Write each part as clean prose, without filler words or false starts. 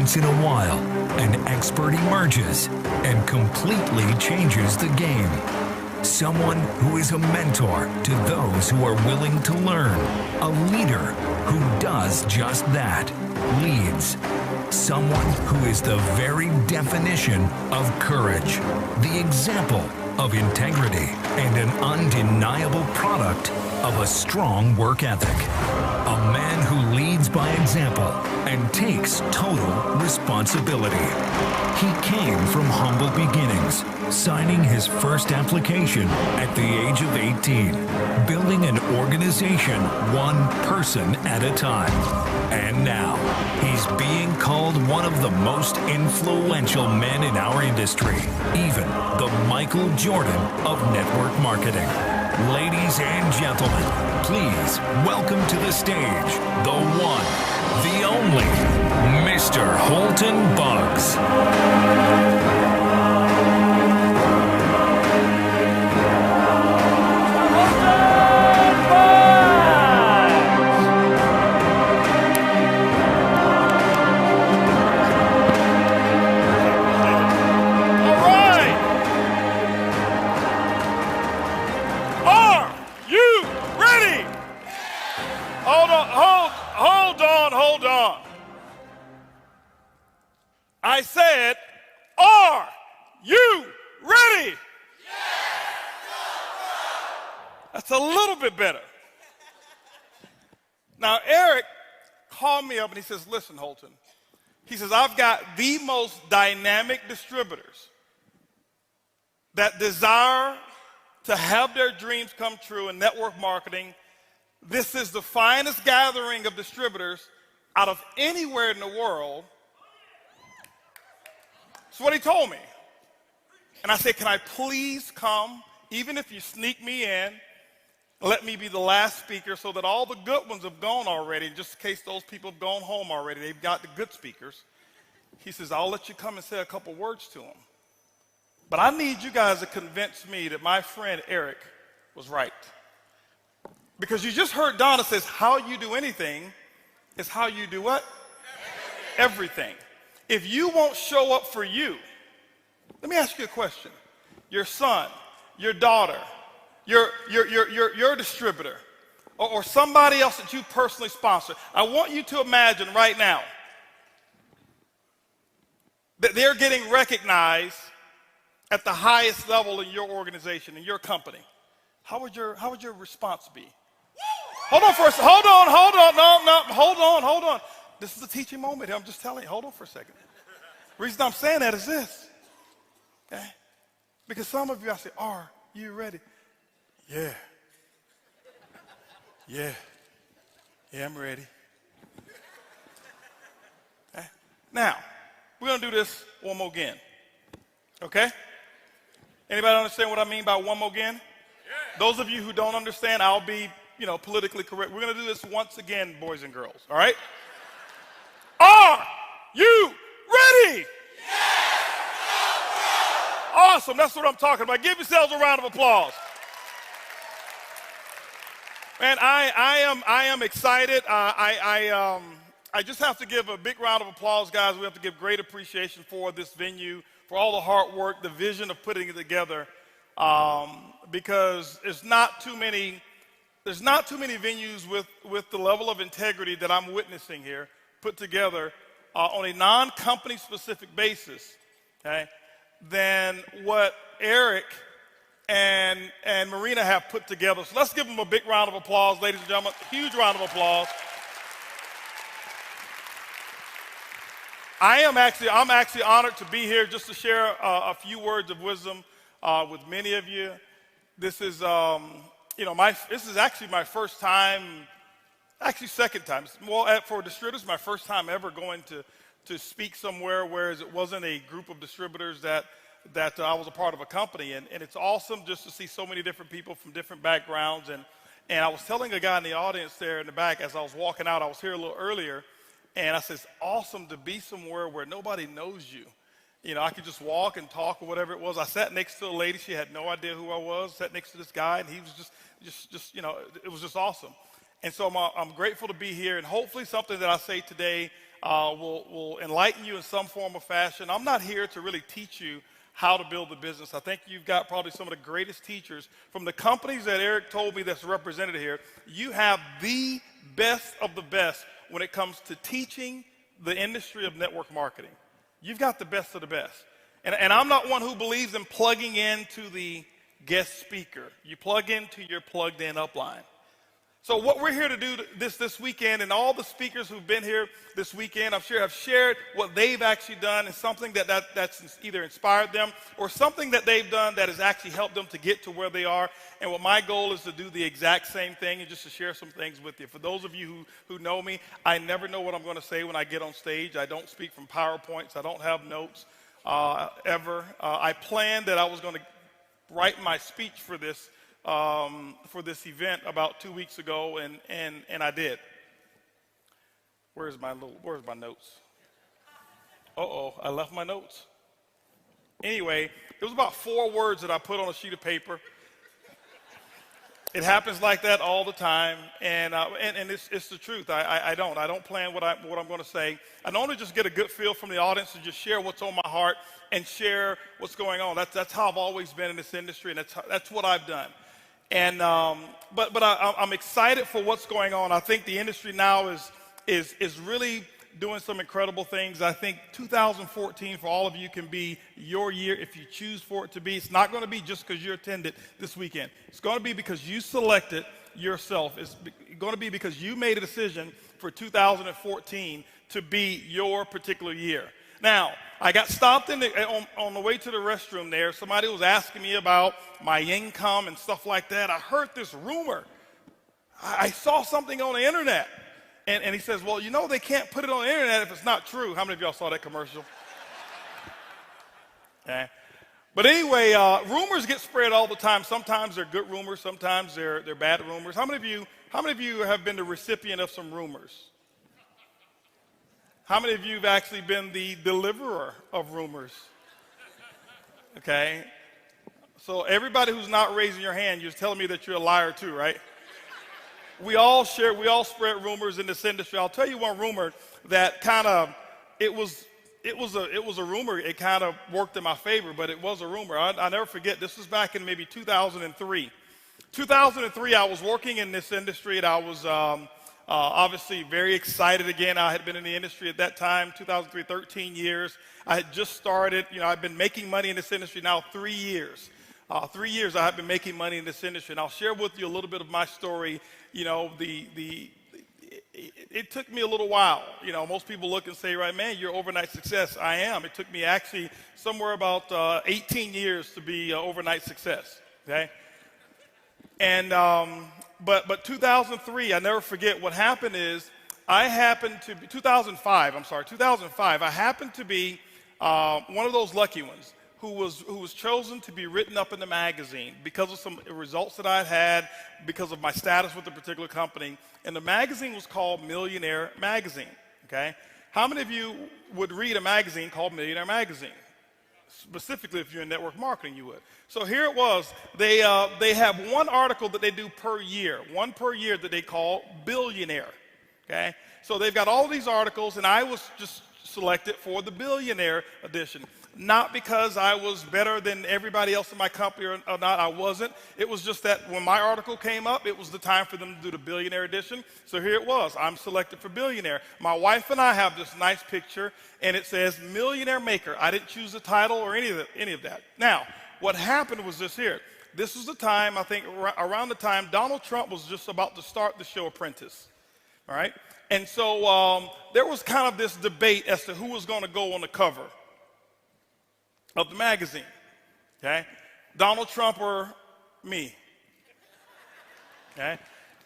once in a while, an expert emerges and completely changes the game. Someone who is a mentor to those who are willing to learn. A leader who does just that, leads. Someone who is the very definition of courage, the example of integrity, and an undeniable product of a strong work ethic. A man who leads by example and takes total responsibility. He came from humble beginnings, signing his first application at the age of 18, building an organization one person at a time. And now, he's being called one of the most influential men in our industry, even the Michael Jordan of network marketing. Ladies and gentlemen, please welcome to the stage the one, the only, Mr. Holton Buggs. I said, are you ready? Yes. That's a little bit better. Now, Eric called me up and he says, listen, Holton. He says, I've got the most dynamic distributors that desire to have their dreams come true in network marketing. This is the finest gathering of distributors out of anywhere in the world. That's what he told me. And I said, can I please come, even if you sneak me in, let me be the last speaker so that all the good ones have gone already, just in case those people have gone home already. They've got the good speakers. He says, I'll let you come and say a couple words to them. But I need you guys to convince me that my friend Eric was right. Because you just heard Donna says, how you do anything is how you do what? Everything. If you won't show up for you, let me ask you a question. Your son, your daughter, your distributor, or somebody else that you personally sponsor, I want you to imagine right now that they're getting recognized at the highest level in your organization, in your company. How would your response be? Hold on for a second. Hold on. This is a teaching moment here. I'm just telling you. Hold on for a second. The reason I'm saying that is this. Okay? Because some of you, I say, are you ready? Yeah. Yeah, I'm ready. Okay? Now, we're going to do this one more again. Okay? Anybody understand what I mean by one more again? Yeah. Those of you who don't understand, I'll be, politically correct. We're going to do this once again, boys and girls. All right? Are you ready? Yes! Awesome. That's what I'm talking about. Give yourselves a round of applause. Man, I am excited. I just have to give a big round of applause, guys. We have to give great appreciation for this venue, for all the hard work, the vision of putting it together, because there's not too many venues with the level of integrity that I'm witnessing here put together on a non-company specific basis, okay, than what Eric and Marina have put together. So let's give them a big round of applause, ladies and gentlemen. Huge round of applause. I'm actually honored to be here just to share a few words of wisdom with many of you. This is this is actually my first time, actually second time. Well, for distributors, my first time ever going to speak somewhere, whereas it wasn't a group of distributors that I was a part of a company. And it's awesome just to see so many different people from different backgrounds. And I was telling a guy in the audience there in the back as I was walking out, I was here a little earlier, and I said, it's awesome to be somewhere where nobody knows you. I could just walk and talk or whatever it was. I sat next to a lady. She had no idea who I was. Sat next to this guy, and he was just it was just awesome. And so I'm grateful to be here. And hopefully something that I say today will enlighten you in some form or fashion. I'm not here to really teach you how to build a business. I think you've got probably some of the greatest teachers from the companies that Eric told me that's represented here. You have the best of the best when it comes to teaching the industry of network marketing. You've got the best of the best. And I'm not one who believes in plugging into the guest speaker. You plug into your plugged in upline. So what we're here to do this weekend, and all the speakers who've been here this weekend, I'm sure have shared what they've actually done, and something that's either inspired them or something that they've done that has actually helped them to get to where they are. And what my goal is to do the exact same thing and just to share some things with you. For those of you who know me, I never know what I'm going to say when I get on stage. I don't speak from PowerPoints. I don't have notes ever. I planned that I was going to write my speech for this event about 2 weeks ago, and I did. Where's my notes? I left my notes. Anyway, it was about 4 words that I put on a sheet of paper. It happens like that all the time, and it's the truth. I don't plan what I'm going to say. I normally just get a good feel from the audience and just share what's on my heart and share what's going on. That's how I've always been in this industry, and that's what I've done. And but I'm excited for what's going on. I think the industry now is really doing some incredible things. I think 2014 for all of you can be your year if you choose for it to be. It's not going to be just because you attended this weekend. It's going to be because you selected yourself. It's going to be because you made a decision for 2014 to be your particular year. Now, I got stopped on the way to the restroom there. Somebody was asking me about my income and stuff like that. I heard this rumor. I saw something on the internet. And he says, well, you know, they can't put it on the internet if it's not true. How many of y'all saw that commercial? Okay. But anyway, rumors get spread all the time. Sometimes they're good rumors. Sometimes they're bad rumors. How many of you have been the recipient of some rumors? How many of you have actually been the deliverer of rumors? Okay. So everybody who's not raising your hand, you're telling me that you're a liar too, right? We all spread rumors in this industry. I'll tell you one rumor that kind of, it was a rumor. It kind of worked in my favor, but it was a rumor. I'll never forget. This was back in maybe 2003. 2003, I was working in this industry, and I was obviously very excited again. I had been in the industry at that time, 2003, 13 years. I had just started. You know, I've been making money in this industry now 3 years. 3 years I have been making money in this industry, and I'll share with you a little bit of my story. You know, it took me a little while. You know, most people look and say, right, man, you're overnight success. I am. It took me actually somewhere about 18 years to be overnight success, okay? And, but 2003, I never forget, what happened is 2005, I happened to be one of those lucky ones who was chosen to be written up in the magazine because of some results that I had, because of my status with a particular company. And the magazine was called Millionaire Magazine, okay? How many of you would read a magazine called Millionaire Magazine? Specifically, if you're in network marketing, you would. So here it was. They have one article that they do per year, one per year that they call Billionaire, okay? So they've got all these articles, and I was just selected for the Billionaire edition. Not because I was better than everybody else in my company or not, I wasn't. It was just that when my article came up, it was the time for them to do the Billionaire edition. So here it was. I'm selected for Billionaire. My wife and I have this nice picture, and it says Millionaire Maker. I didn't choose the title or any of that. Now, what happened was this here. This was the time, I think, around the time Donald Trump was just about to start the show Apprentice. All right? And so there was kind of this debate as to who was going to go on the cover of the magazine, okay? Donald Trump or me, okay?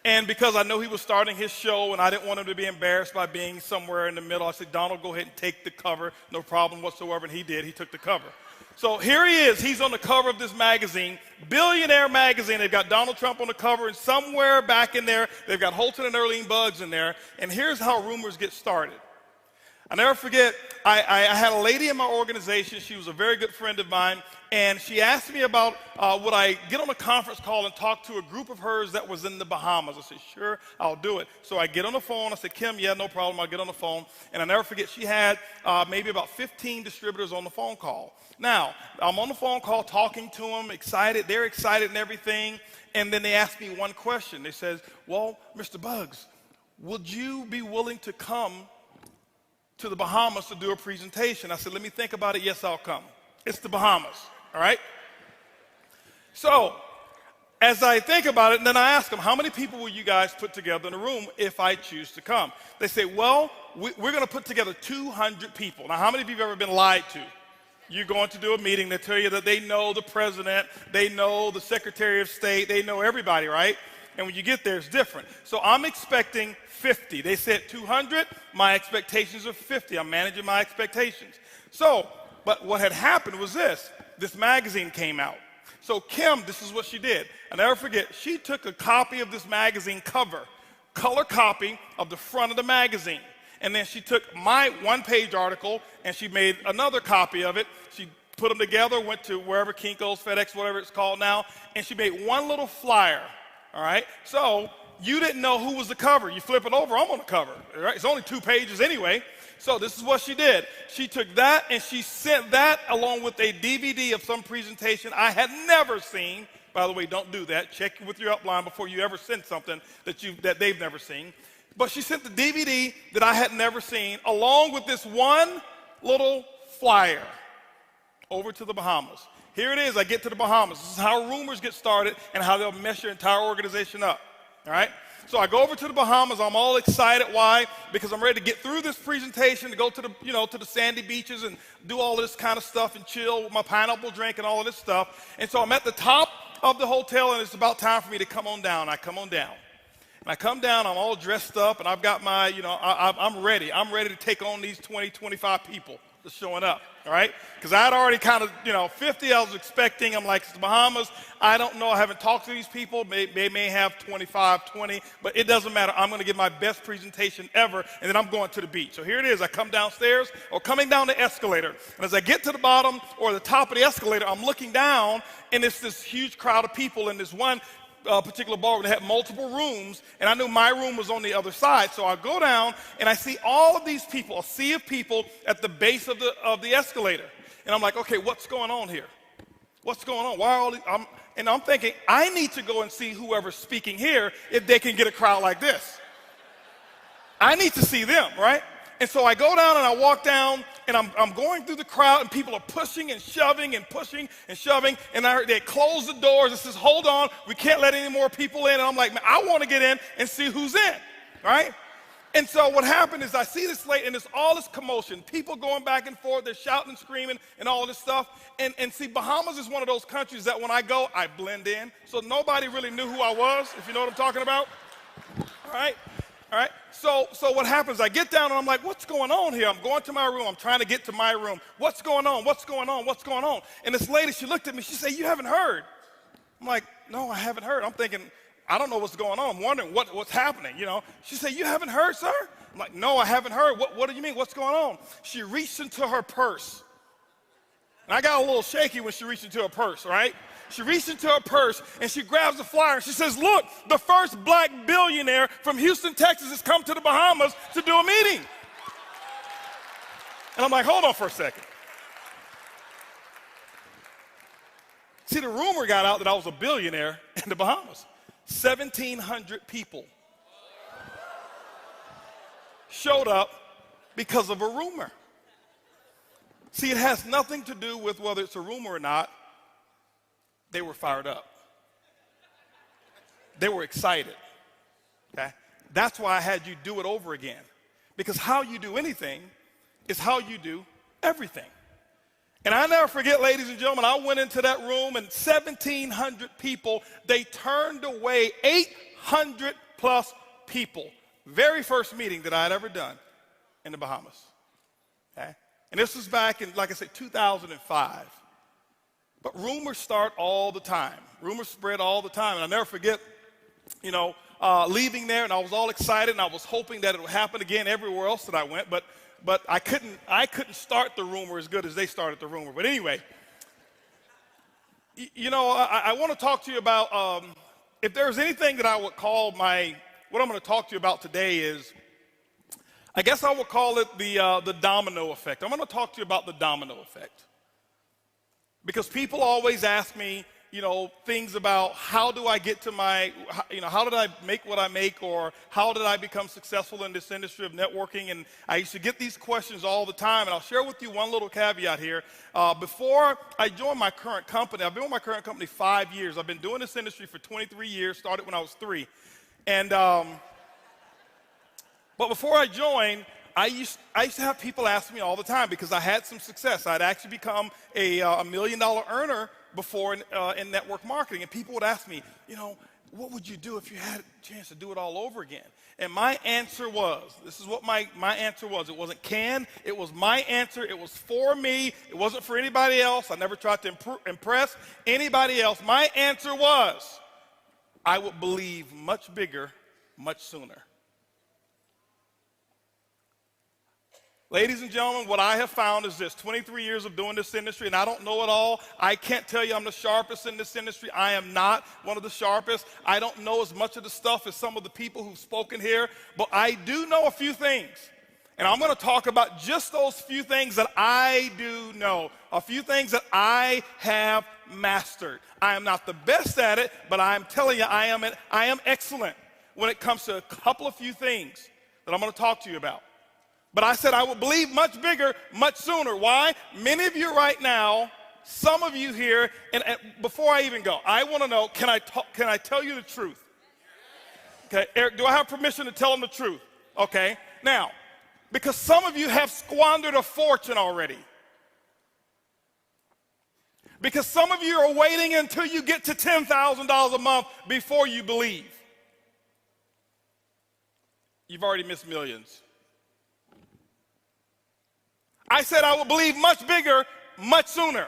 And because I know he was starting his show and I didn't want him to be embarrassed by being somewhere in the middle, I said, Donald, go ahead and take the cover, no problem whatsoever, and he did. He took the cover. So here he is. He's on the cover of this magazine, Billionaire Magazine. They've got Donald Trump on the cover, and somewhere back in there, they've got Holton and Erlene Buggs in there, and here's how rumors get started. I never forget, I had a lady in my organization. She was a very good friend of mine, and she asked me about would I get on a conference call and talk to a group of hers that was in the Bahamas. I said, sure, I'll do it. So I get on the phone. I said, Kim, yeah, no problem. I'll get on the phone. And I never forget, she had maybe about 15 distributors on the phone call. Now, I'm on the phone call talking to them, excited. They're excited and everything. And then they asked me one question. They said, well, Mr. Buggs, would you be willing to come to the Bahamas to do a presentation? I said, let me think about it. Yes, I'll come. It's the Bahamas, all right? So as I think about it, and then I ask them, how many people will you guys put together in a room if I choose to come? They say, well, we're going to put together 200 people. Now, how many of you have ever been lied to? You're going to do a meeting. They tell you that they know the president, they know the Secretary of State, they know everybody, right? And when you get there, it's different. So I'm expecting 50. They said 200. My expectations are 50. I'm managing my expectations. So, but what had happened was this magazine came out. So Kim, this is what she did. I'll never forget, she took a copy of this magazine cover, color copy of the front of the magazine. And then she took my one-page article and she made another copy of it. She put them together, went to wherever, Kinko's, FedEx, whatever it's called now, and she made one little flyer. All right, so you didn't know who was the cover. You flip it over, I'm on the cover. All right? It's only 2 pages anyway. So this is what she did. She took that and she sent that along with a DVD of some presentation I had never seen. By the way, don't do that. Check with your upline before you ever send something that they've never seen. But she sent the DVD that I had never seen along with this one little flyer over to the Bahamas. Here it is, I get to the Bahamas. This is how rumors get started and how they'll mess your entire organization up, all right? So I go over to the Bahamas. I'm all excited. Why? Because I'm ready to get through this presentation, to go to the, to the sandy beaches and do all this kind of stuff and chill with my pineapple drink and all of this stuff. And so I'm at the top of the hotel, and it's about time for me to come on down. I come on down. And I come down, I'm all dressed up, and I've got my, I'm ready. I'm ready to take on these 20, 25 people that's showing up, all right? Because I had already kind of, 50 I was expecting. I'm like, it's the Bahamas. I don't know. I haven't talked to these people. They may have 25, 20, but it doesn't matter. I'm going to give my best presentation ever, and then I'm going to the beach. So here it is. I come downstairs or coming down the escalator. And as I get to the bottom or the top of the escalator, I'm looking down, and it's this huge crowd of people in this one particular ballroom that had multiple rooms, and I knew my room was on the other side. So I go down, and I see all of these people, a sea of people at the base of the escalator. And I'm like, okay, what's going on here? What's going on? Why are all these? I'm thinking, I need to go and see whoever's speaking here if they can get a crowd like this. I need to see them, right? And so I go down and I walk down, and I'm going through the crowd, and people are pushing and shoving and pushing and shoving, and they close the doors and says, hold on, we can't let any more people in. And I'm like, man, I want to get in and see who's in, right? And so what happened is I see this late, and there's all this commotion, people going back and forth, they're shouting and screaming and all this stuff. And see, Bahamas is one of those countries that when I go, I blend in. So nobody really knew who I was, if you know what I'm talking about. All right? All right, so what happens, I get down and I'm like, what's going on here? I'm going to my room. I'm trying to get to my room. What's going on? What's going on? What's going on? And this lady, she looked at me. She said, you haven't heard. I'm like, no, I haven't heard. I'm thinking, I don't know what's going on. I'm wondering what's happening, She said, you haven't heard, sir? I'm like, no, I haven't heard. What do you mean? What's going on? She reached into her purse. And I got a little shaky when she reached into her purse, right? She reached into her purse, and she grabs the flyer, and she says, look, the first black billionaire from Houston, Texas has come to the Bahamas to do a meeting. And I'm like, hold on for a second. See, the rumor got out that I was a billionaire in the Bahamas. 1,700 people showed up because of a rumor. See, it has nothing to do with whether it's a rumor or not. They were fired up. They were excited, okay? That's why I had you do it over again. Because how you do anything is how you do everything. And I never forget, ladies and gentlemen, I went into that room and 1,700 people, they turned away 800 plus people. Very first meeting that I had ever done in the Bahamas, okay? And this was back in, like I said, 2005. But rumors start all the time. Rumors spread all the time. And I'll never forget, leaving there, and I was all excited, and I was hoping that it would happen again everywhere else that I went. But but I couldn't start the rumor as good as they started the rumor. But anyway, I want to talk to you about if there's anything that I would call what I'm going to talk to you about today is, I guess I would call it the domino effect. I'm going to talk to you about the domino effect. Because people always ask me, things about how do I get to how did I make what I make, or how did I become successful in this industry of networking? And I used to get these questions all the time, and I'll share with you one little caveat here. Before I joined my current company, I've been with my current company 5 years. I've been doing this industry for 23 years, started when I was 3. And, but before I joined, I used to have people ask me all the time because I had some success. I'd actually become a $1 million earner before in network marketing. And people would ask me, what would you do if you had a chance to do it all over again? And my answer was, this is what my answer was. It wasn't can, it was my answer. It was for me. It wasn't for anybody else. I never tried to impress anybody else. My answer was, I would believe much bigger, much sooner. Ladies and gentlemen, what I have found is this: 23 years of doing this industry, and I don't know it all. I can't tell you I'm the sharpest in this industry. I am not one of the sharpest. I don't know as much of the stuff as some of the people who've spoken here, but I do know a few things. And I'm going to talk about just those few things that I do know, a few things that I have mastered. I am not the best at it, but I'm telling you, I am excellent when it comes to a couple of few things that I'm going to talk to you about. But I said I would believe much bigger, much sooner. Why? Many of you right now, some of you here, and before I even go, I want to know, can I tell you the truth? Okay, Eric, do I have permission to tell them the truth? Okay, now, because some of you have squandered a fortune already. Because some of you are waiting until you get to $10,000 a month before you believe. You've already missed millions. I said I would believe much bigger, much sooner.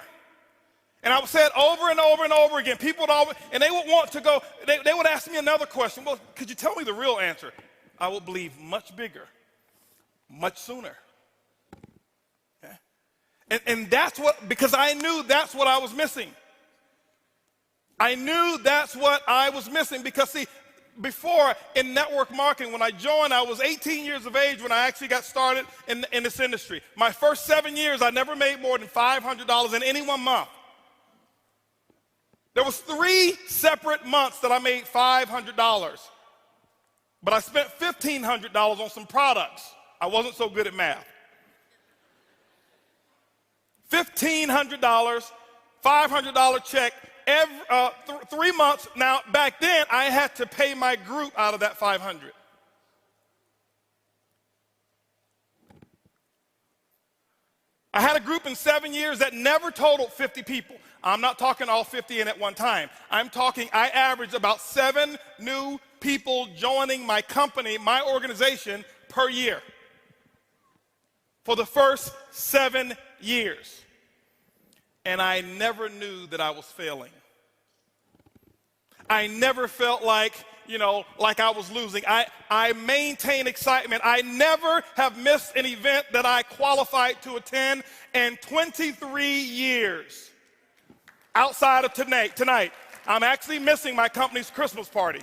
And I would say it over and over and over again. People would always, and they would want to go, they would ask me another question. Well, could you tell me the real answer? I would believe much bigger, much sooner. Okay? And that's what, because I knew that's what I was missing. I knew that's what I was missing because, see, before in network marketing, when I joined, I was 18 years of age when I actually got started in this industry. My first 7 years, I never made more than $500 in any one month. There was 3 separate months that I made $500, but I spent $1,500 on some products. I wasn't so good at math. $1,500, $500 check. 3 months. Now, back then, I had to pay my group out of that $500. I had a group in 7 years that never totaled 50 people. I'm not talking all 50 in at one time. I'm talking, I averaged about 7 new people joining my company, my organization, per year for the first 7 years. And I never knew that I was failing. I never felt like I was losing. I maintained excitement. I never have missed an event that I qualified to attend in 23 years. Outside of tonight, I'm actually missing my company's Christmas party.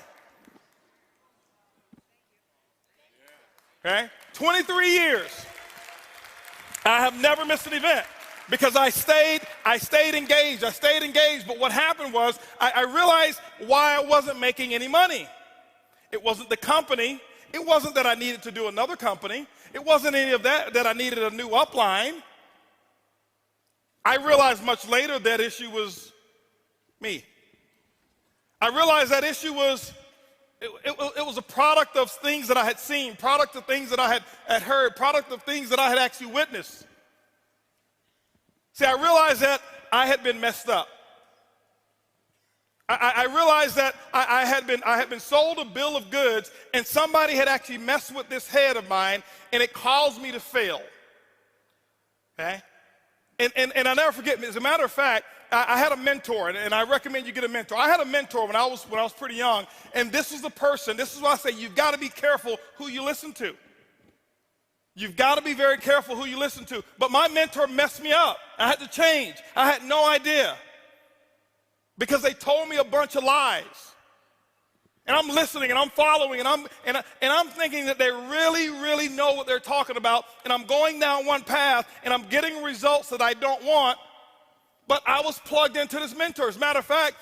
Okay? 23 years. I have never missed an event. Because I stayed engaged. But what happened was I realized why I wasn't making any money. It wasn't the company. It wasn't that I needed to do another company. It wasn't any of that I needed a new upline. I realized much later that issue was me. I realized that issue was, it was a product of things that I had seen, product of things that I had heard, product of things that I had actually witnessed. See, I realized that I had been messed up. I realized that I had been sold a bill of goods, and somebody had actually messed with this head of mine, and it caused me to fail. Okay? And I'll never forget, as a matter of fact, I had a mentor, and I recommend you get a mentor. I had a mentor when I was pretty young, and this was the person, this is why I say you've got to be careful who you listen to. You've got to be very careful who you listen to. But my mentor messed me up. I had to change. I had no idea because they told me a bunch of lies. And I'm listening and I'm following and I'm thinking that they really, really know what they're talking about. And I'm going down one path and I'm getting results that I don't want. But I was plugged into this mentor. As a matter of fact,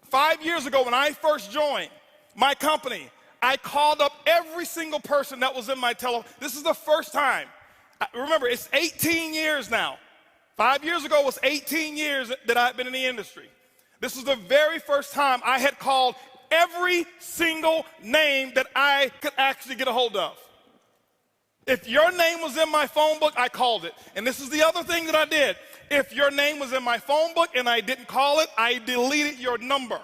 5 years ago when I first joined my company, I called up every single person that was in my telephone. This is the first time. Remember, it's 18 years now. 5 years ago was 18 years that I've been in the industry. This was the very first time I had called every single name that I could actually get a hold of. If your name was in my phone book, I called it. And this is the other thing that I did. If your name was in my phone book and I didn't call it, I deleted your number.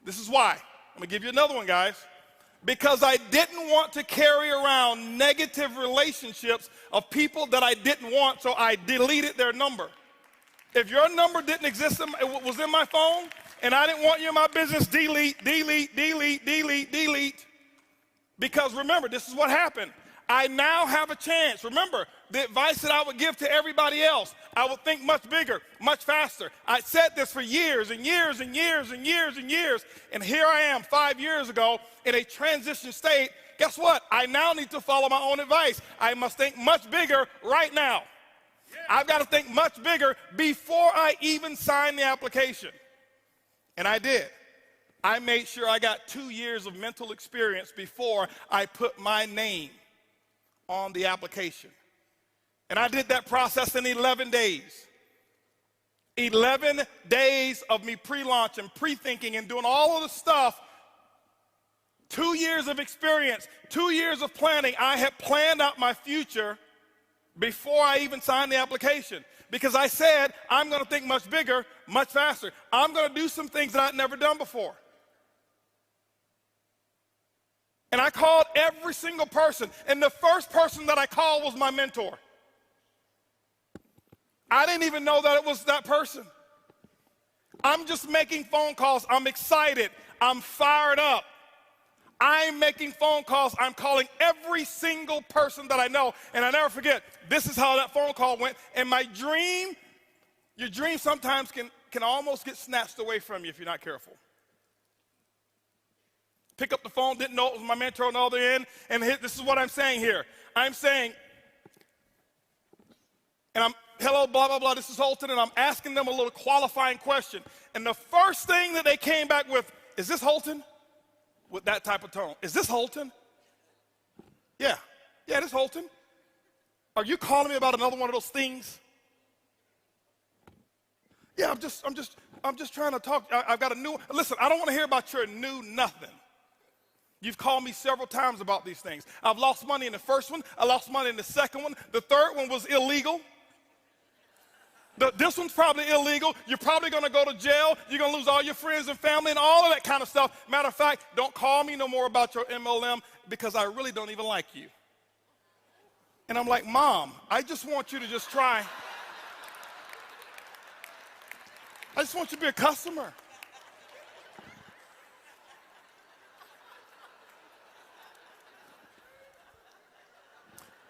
This is why. I'm going to give you another one, guys. Because I didn't want to carry around negative relationships of people that I didn't want, so I deleted their number. If your number didn't exist, it was in my phone, and I didn't want you in my business, delete, delete, delete, delete, delete. Because remember, this is what happened. I now have a chance. Remember, the advice that I would give to everybody else, I would think much bigger, much faster. I said this for years and years and years and years and years, and here I am 5 years ago in a transition state. Guess what? I now need to follow my own advice. I must think much bigger right now. I've got to think much bigger before I even sign the application. And I did. I made sure I got 2 years of mental experience before I put my name on the application. And I did that process in 11 days. 11 days of me pre-launch and pre-thinking and doing all of the stuff. 2 years of experience, 2 years of planning. I had planned out my future before I even signed the application. Because I said, I'm going to think much bigger, much faster. I'm going to do some things that I'd never done before. And I called every single person. And the first person that I called was my mentor. I didn't even know that it was that person. I'm just making phone calls. I'm excited. I'm fired up. I'm making phone calls. I'm calling every single person that I know. And I never forget, this is how that phone call went. And my dream, your dream sometimes can almost get snatched away from you if you're not careful. Pick up the phone, didn't know it was my mentor on the other end. And this is what I'm saying here. I'm saying, and I'm, hello, blah, blah, blah, this is Holton, and I'm asking them a little qualifying question. And the first thing that they came back with, is this Holton? With that type of tone. Is this Holton? Yeah, this is Holton. Are you calling me about another one of those things? Yeah, I'm just trying to talk. I've got a new, listen, I don't want to hear about your new nothing. You've called me several times about these things. I've lost money in the first one. I lost money in the second one. The third one was illegal. This one's probably illegal. You're probably going to go to jail. You're going to lose all your friends and family and all of that kind of stuff. Matter of fact, don't call me no more about your MLM because I really don't even like you. And I'm like, Mom, I just want you to just try. I just want you to be a customer.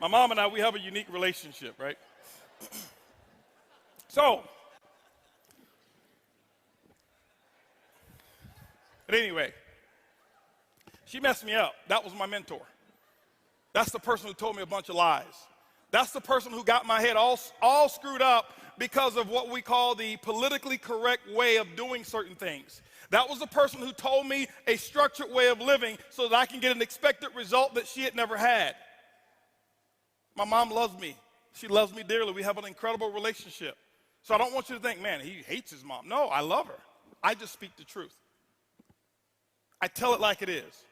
My mom and I, we have a unique relationship, right? So, but anyway, she messed me up. That was my mentor. That's the person who told me a bunch of lies. That's the person who got my head all screwed up because of what we call the politically correct way of doing certain things. That was the person who told me a structured way of living so that I can get an expected result that she had never had. My mom loves me. She loves me dearly. We have an incredible relationship. So I don't want you to think, man, he hates his mom. No, I love her. I just speak the truth. I tell it like it is.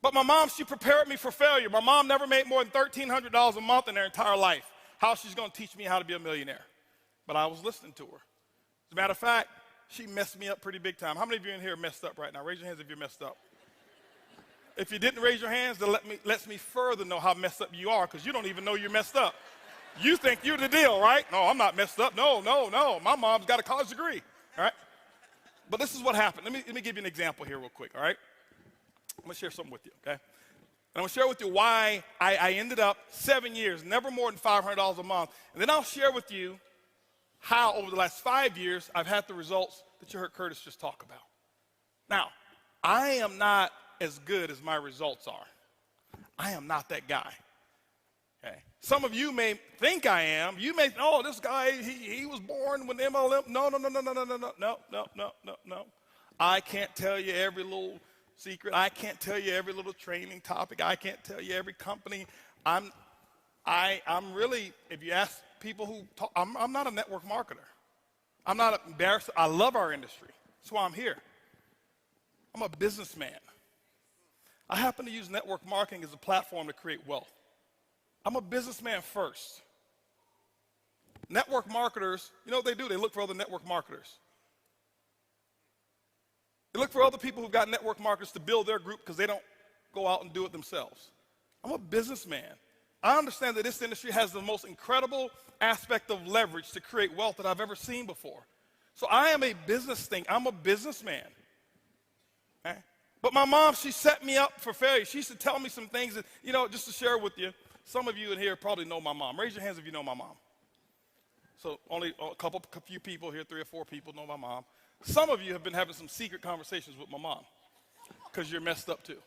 But my mom, she prepared me for failure. My mom never made more than $1,300 a month in her entire life. How she's going to teach me how to be a millionaire. But I was listening to her. As a matter of fact, she messed me up pretty big time. How many of you in here are messed up right now? Raise your hands if you're messed up. If you didn't raise your hands, then lets me further know how messed up you are because you don't even know you're messed up. You think you're the deal, right? No, I'm not messed up. No. My mom's got a college degree, all right? But this is what happened. Let me give you an example here real quick, all right? I'm going to share something with you, okay? And I'm going to share with you why I ended up 7 years, never more than $500 a month. And then I'll share with you how over the last 5 years I've had the results that you heard Curtis just talk about. Now, I am not as good as my results are. I am not that guy. Okay. Some of you may think I am. You may, oh, this guy, he was born with MLM. No. I can't tell you every little secret. I can't tell you every little training topic. I can't tell you every company. I'm really, if you ask people who talk, I'm not a network marketer. I'm not embarrassed. I love our industry. That's why I'm here. I'm a businessman. I happen to use network marketing as a platform to create wealth. I'm a businessman first. Network marketers, you know what they do? They look for other network marketers. They look for other people who've got network marketers to build their group because they don't go out and do it themselves. I'm a businessman. I understand that this industry has the most incredible aspect of leverage to create wealth that I've ever seen before. So I am a business thing. I'm a businessman. Okay? But my mom, she set me up for failure. She used to tell me some things that, you know, just to share with you. Some of you in here probably know my mom. Raise your hands if you know my mom. So only a few people here, 3 or 4 people know my mom. Some of you have been having some secret conversations with my mom because you're messed up too.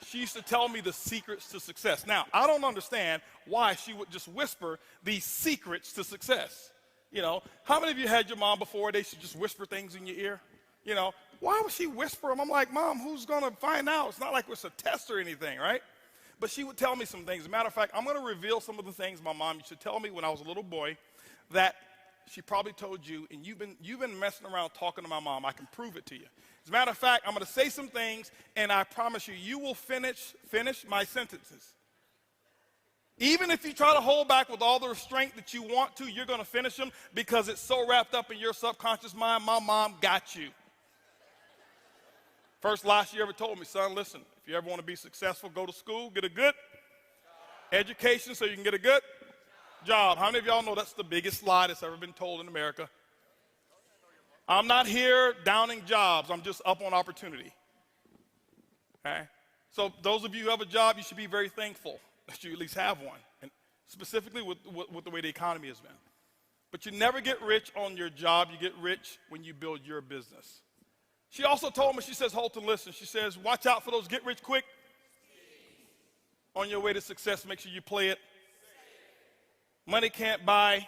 She used to tell me the secrets to success. Now, I don't understand why she would just whisper these secrets to success. You know, how many of you had your mom before they should just whisper things in your ear? You know, why would she whisper them? I'm like, Mom, who's going to find out? It's not like it's a test or anything, right? But she would tell me some things. As a matter of fact, I'm going to reveal some of the things my mom used to tell me when I was a little boy that she probably told you, and you've been messing around talking to my mom. I can prove it to you. As a matter of fact, I'm going to say some things, and I promise you, you will finish my sentences. Even if you try to hold back with all the restraint that you want to, you're going to finish them because it's so wrapped up in your subconscious mind. My mom got you. First lie she ever told me, son, listen, if you ever want to be successful, go to school, get a good education so you can get a good job. How many of y'all know that's the biggest lie that's ever been told in America? I'm not here downing jobs. I'm just up on opportunity. Okay? So those of you who have a job, you should be very thankful that you at least have one, and specifically with the way the economy has been. But you never get rich on your job. You get rich when you build your business. She also told me, she says, Holton, listen, she says, watch out for those get rich quick. On your way to success, make sure you play it. Money can't buy.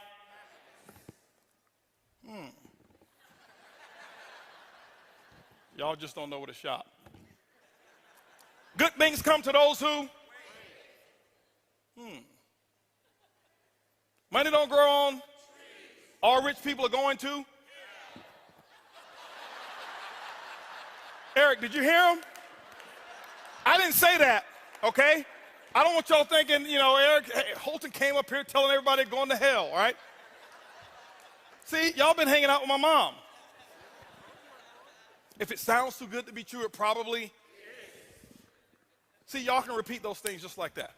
Y'all just don't know where to shop. Good things come to those who? Money don't grow on. All rich people are going to? Eric, did you hear him? I didn't say that, okay? I don't want y'all thinking, you know, Eric, Holton came up here telling everybody going to hell, all right? See, y'all been hanging out with my mom. If it sounds too good to be true, it probably is. See, y'all can repeat those things just like that,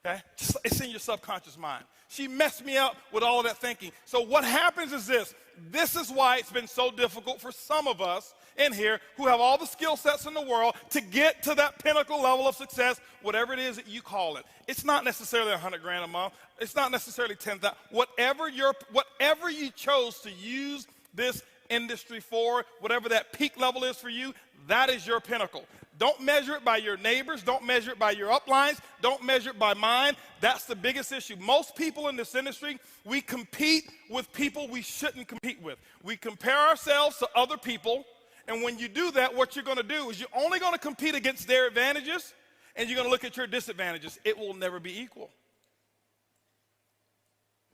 okay? It's in your subconscious mind. She messed me up with all of that thinking. So what happens is this. This is why it's been so difficult for some of us in here who have all the skill sets in the world to get to that pinnacle level of success, whatever it is that you call it. It's not necessarily $100,000 a month. It's not necessarily $10,000. Whatever you chose to use this industry for, whatever that peak level is for you, that is your pinnacle. Don't measure it by your neighbors. Don't measure it by your uplines. Don't measure it by mine. That's the biggest issue. Most people in this industry, we compete with people we shouldn't compete with. We compare ourselves to other people, and when you do that, what you're going to do is you're only going to compete against their advantages, and you're going to look at your disadvantages. It will never be equal.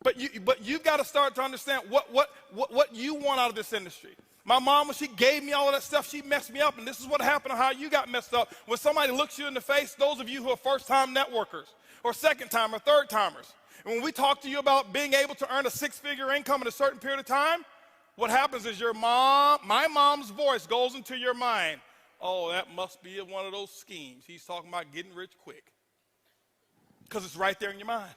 But you've got to start to understand what you want out of this industry. My mom, when she gave me all of that stuff, she messed me up, and this is what happened to how you got messed up. When somebody looks you in the face, those of you who are first-time networkers or second-time or third-timers, and when we talk to you about being able to earn a 6-figure income in a certain period of time, what happens is my mom's voice goes into your mind. Oh, that must be one of those schemes. He's talking about getting rich quick. Because it's right there in your mind.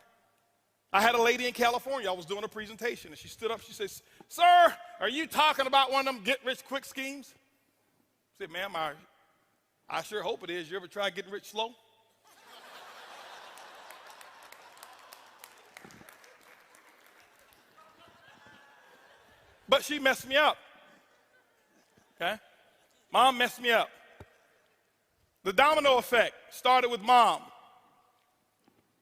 I had a lady in California. I was doing a presentation, and she stood up. She says, "Sir, are you talking about one of them get-rich-quick schemes?" I said, "Ma'am, I sure hope it is. You ever try getting rich slow?" but she messed me up. Okay? Mom messed me up. The domino effect started with mom.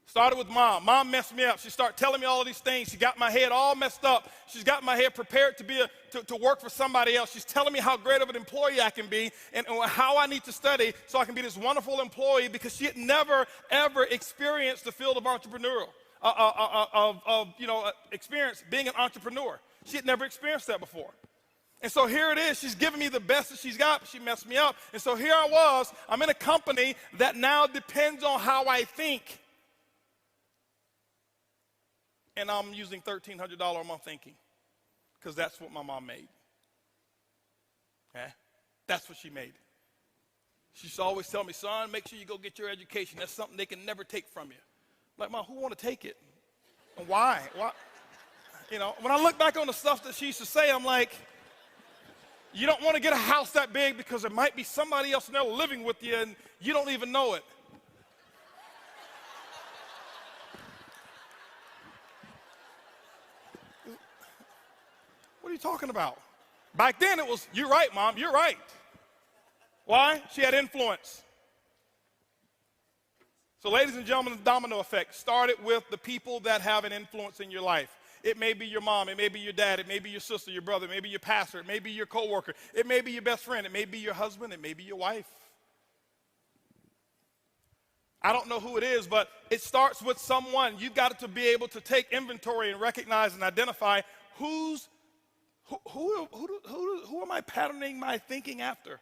Started with mom. Mom messed me up. She started telling me all of these things. She got my head all messed up. She's got my head prepared to work for somebody else. She's telling me how great of an employee I can be and how I need to study so I can be this wonderful employee, because she had never, ever experienced the field of entrepreneurial, experience being an entrepreneur. She had never experienced that before. And so here it is. She's giving me the best that she's got, but she messed me up. And so here I was. I'm in a company that now depends on how I think. And I'm using $1,300 a month thinking, because that's what my mom made. Okay? That's what she made. She used to always tell me, son, make sure you go get your education. That's something they can never take from you. Like, Mom, who want to take it? And why? Why? You know, when I look back on the stuff that she used to say, I'm like, you don't want to get a house that big because there might be somebody else in there living with you and you don't even know it. What are you talking about? Back then it was, you're right, Mom, you're right. Why? She had influence. So ladies and gentlemen, the domino effect started with the people that have an influence in your life. It may be your mom, it may be your dad, it may be your sister, your brother, it may be your pastor, it may be your coworker, it may be your best friend, it may be your husband, it may be your wife. I don't know who it is, but it starts with someone. You've got to be able to take inventory and recognize and identify who am I patterning my thinking after?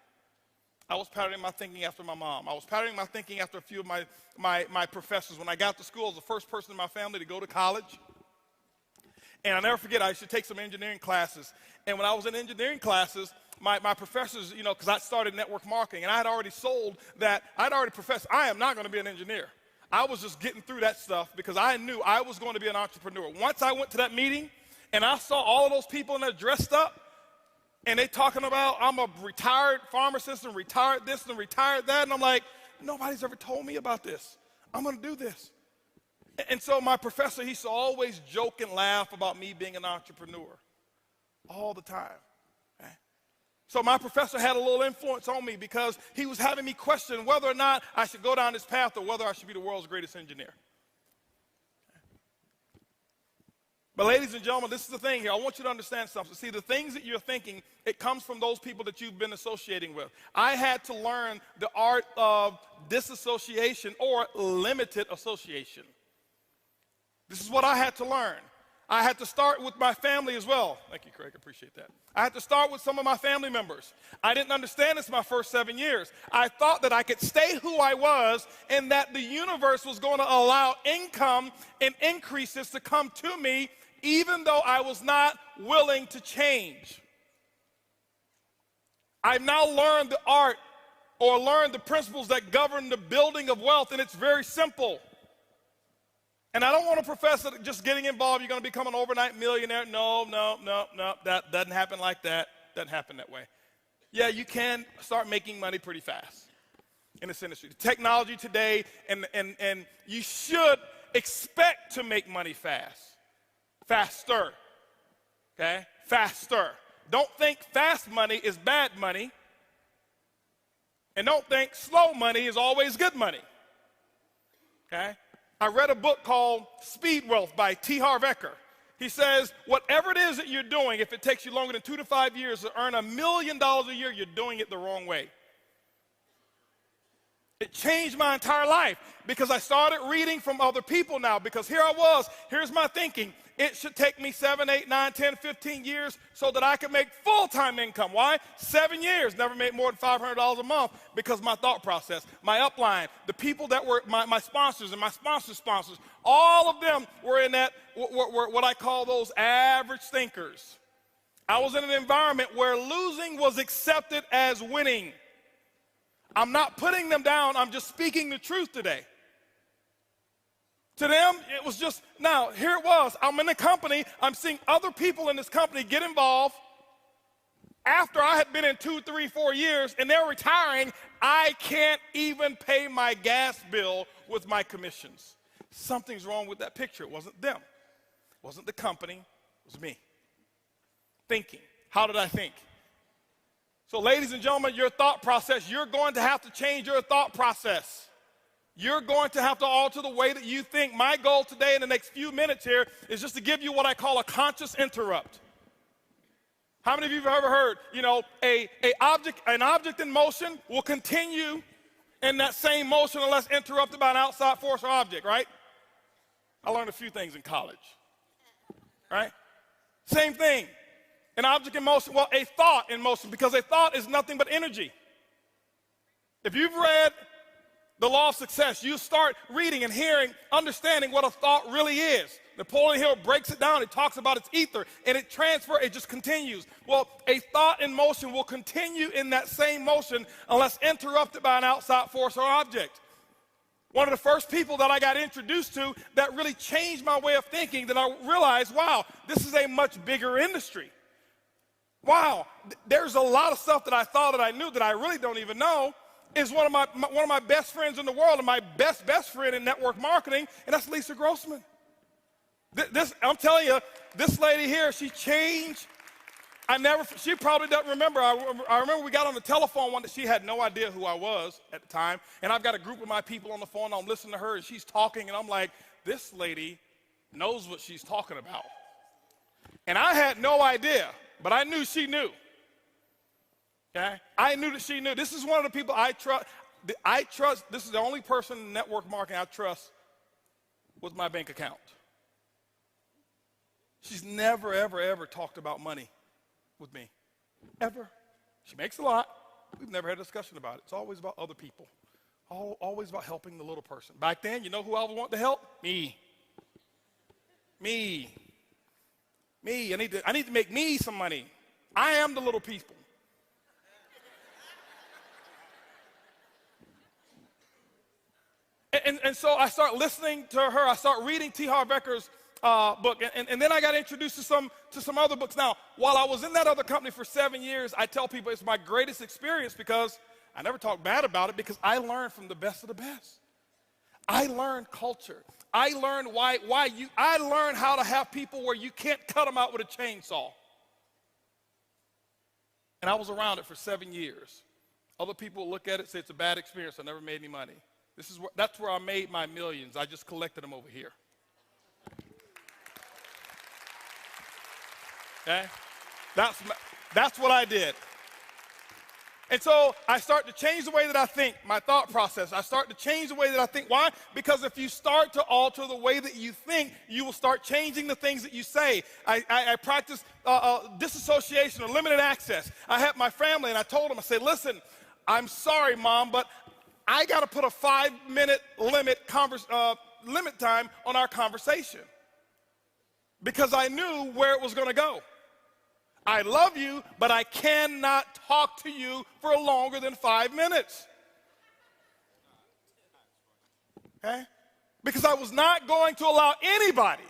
I was patterning my thinking after my mom. I was patterning my thinking after a few of my professors. When I got to school, I was the first person in my family to go to college. And I'll never forget, I used to take some engineering classes. And when I was in engineering classes, my professors, because I started network marketing, and I had already sold that, I'd already professed, I am not going to be an engineer. I was just getting through that stuff because I knew I was going to be an entrepreneur. Once I went to that meeting, and I saw all of those people in there dressed up, and they talking about, I'm a retired pharmacist and retired this and retired that, and I'm like, nobody's ever told me about this. I'm going to do this. And so my professor, he used to always joke and laugh about me being an entrepreneur all the time. Okay? So my professor had a little influence on me because he was having me question whether or not I should go down this path or whether I should be the world's greatest engineer. But ladies and gentlemen, this is the thing here. I want you to understand something. See, the things that you're thinking, it comes from those people that you've been associating with. I had to learn the art of disassociation or limited association. This is what I had to learn. I had to start with my family as well. Thank you, Craig. I appreciate that. I had to start with some of my family members. I didn't understand this my first 7 years. I thought that I could stay who I was and that the universe was going to allow income and increases to come to me even though I was not willing to change. I've now learned the art or learned the principles that govern the building of wealth, and it's very simple. And I don't want to profess that just getting involved, you're going to become an overnight millionaire. No. That doesn't happen like that. Doesn't happen that way. Yeah, you can start making money pretty fast in this industry. The technology today, and you should expect to make money fast. Faster. Okay? Faster. Don't think fast money is bad money. And don't think slow money is always good money. Okay? I read a book called Speed Wealth by T. Harv Eker. He says, whatever it is that you're doing, if it takes you longer than 2 to 5 years to earn $1 million a year, you're doing it the wrong way. It changed my entire life because I started reading from other people now, because here I was, here's my thinking. It should take me 7, 8, 9, 10, 15 years so that I can make full-time income. Why? 7 years, never made more than $500 a month because my thought process, my upline, the people that were my sponsors and my sponsors' sponsors, all of them were in that, were what I call those average thinkers. I was in an environment where losing was accepted as winning. I'm not putting them down, I'm just speaking the truth today. To them, it was just, now, here it was. I'm in the company. I'm seeing other people in this company get involved. After I had been in 2, 3, 4 years, and they're retiring, I can't even pay my gas bill with my commissions. Something's wrong with that picture. It wasn't them. It wasn't the company. It was me. Thinking. How did I think? So ladies and gentlemen, your thought process, you're going to have to change your thought process. You're going to have to alter the way that you think. My goal today in the next few minutes here is just to give you what I call a conscious interrupt. How many of you have ever heard, an object in motion will continue in that same motion unless interrupted by an outside force or object, right? I learned a few things in college, right? Same thing. An object in motion, well, a thought in motion, because a thought is nothing but energy. If you've read The Law of Success, you start reading and hearing, understanding what a thought really is. Napoleon Hill breaks it down. He talks about its ether, and it just continues. Well, a thought in motion will continue in that same motion unless interrupted by an outside force or object. One of the first people that I got introduced to that really changed my way of thinking, that I realized, wow, this is a much bigger industry. Wow, there's a lot of stuff that I thought that I knew that I really don't even know, is one of my best friends in the world and my best friend in network marketing, and that's Lisa Grossman. I'm telling you, this lady here, she changed. She probably doesn't remember. I remember we got on the telephone one that she had no idea who I was at the time, and I've got a group of my people on the phone, and I'm listening to her, and she's talking, and I'm like, this lady knows what she's talking about. And I had no idea, but I knew she knew. Okay? I knew that she knew. This is one of the people I trust. This is the only person in network marketing I trust with my bank account. She's never, ever, ever talked about money with me. Ever. She makes a lot. We've never had a discussion about it. It's always about other people. Always about helping the little person. Back then, you know who I would want to help? Me. Me. I need to make me some money. I am the little people. And so I start listening to her. I start reading T. Harv Ekker's book, and then I got introduced to some other books. Now, while I was in that other company for 7 years, I tell people it's my greatest experience because I never talk bad about it, because I learned from the best of the best. I learned culture. I learned I learned how to have people where you can't cut them out with a chainsaw. And I was around it for 7 years. Other people look at it and say it's a bad experience. I never made any money. That's where I made my millions. I just collected them over here. Okay? That's what I did. And so I start to change the way that I think, my thought process. I start to change the way that I think. Why? Because if you start to alter the way that you think, you will start changing the things that you say. I practice disassociation or limited access. I had my family, and I told them, I said, listen, I'm sorry, Mom, but I got to put a 5-minute limit time on our conversation, because I knew where it was going to go. I love you, but I cannot talk to you for longer than 5 minutes. Okay? Because I was not going to allow anybody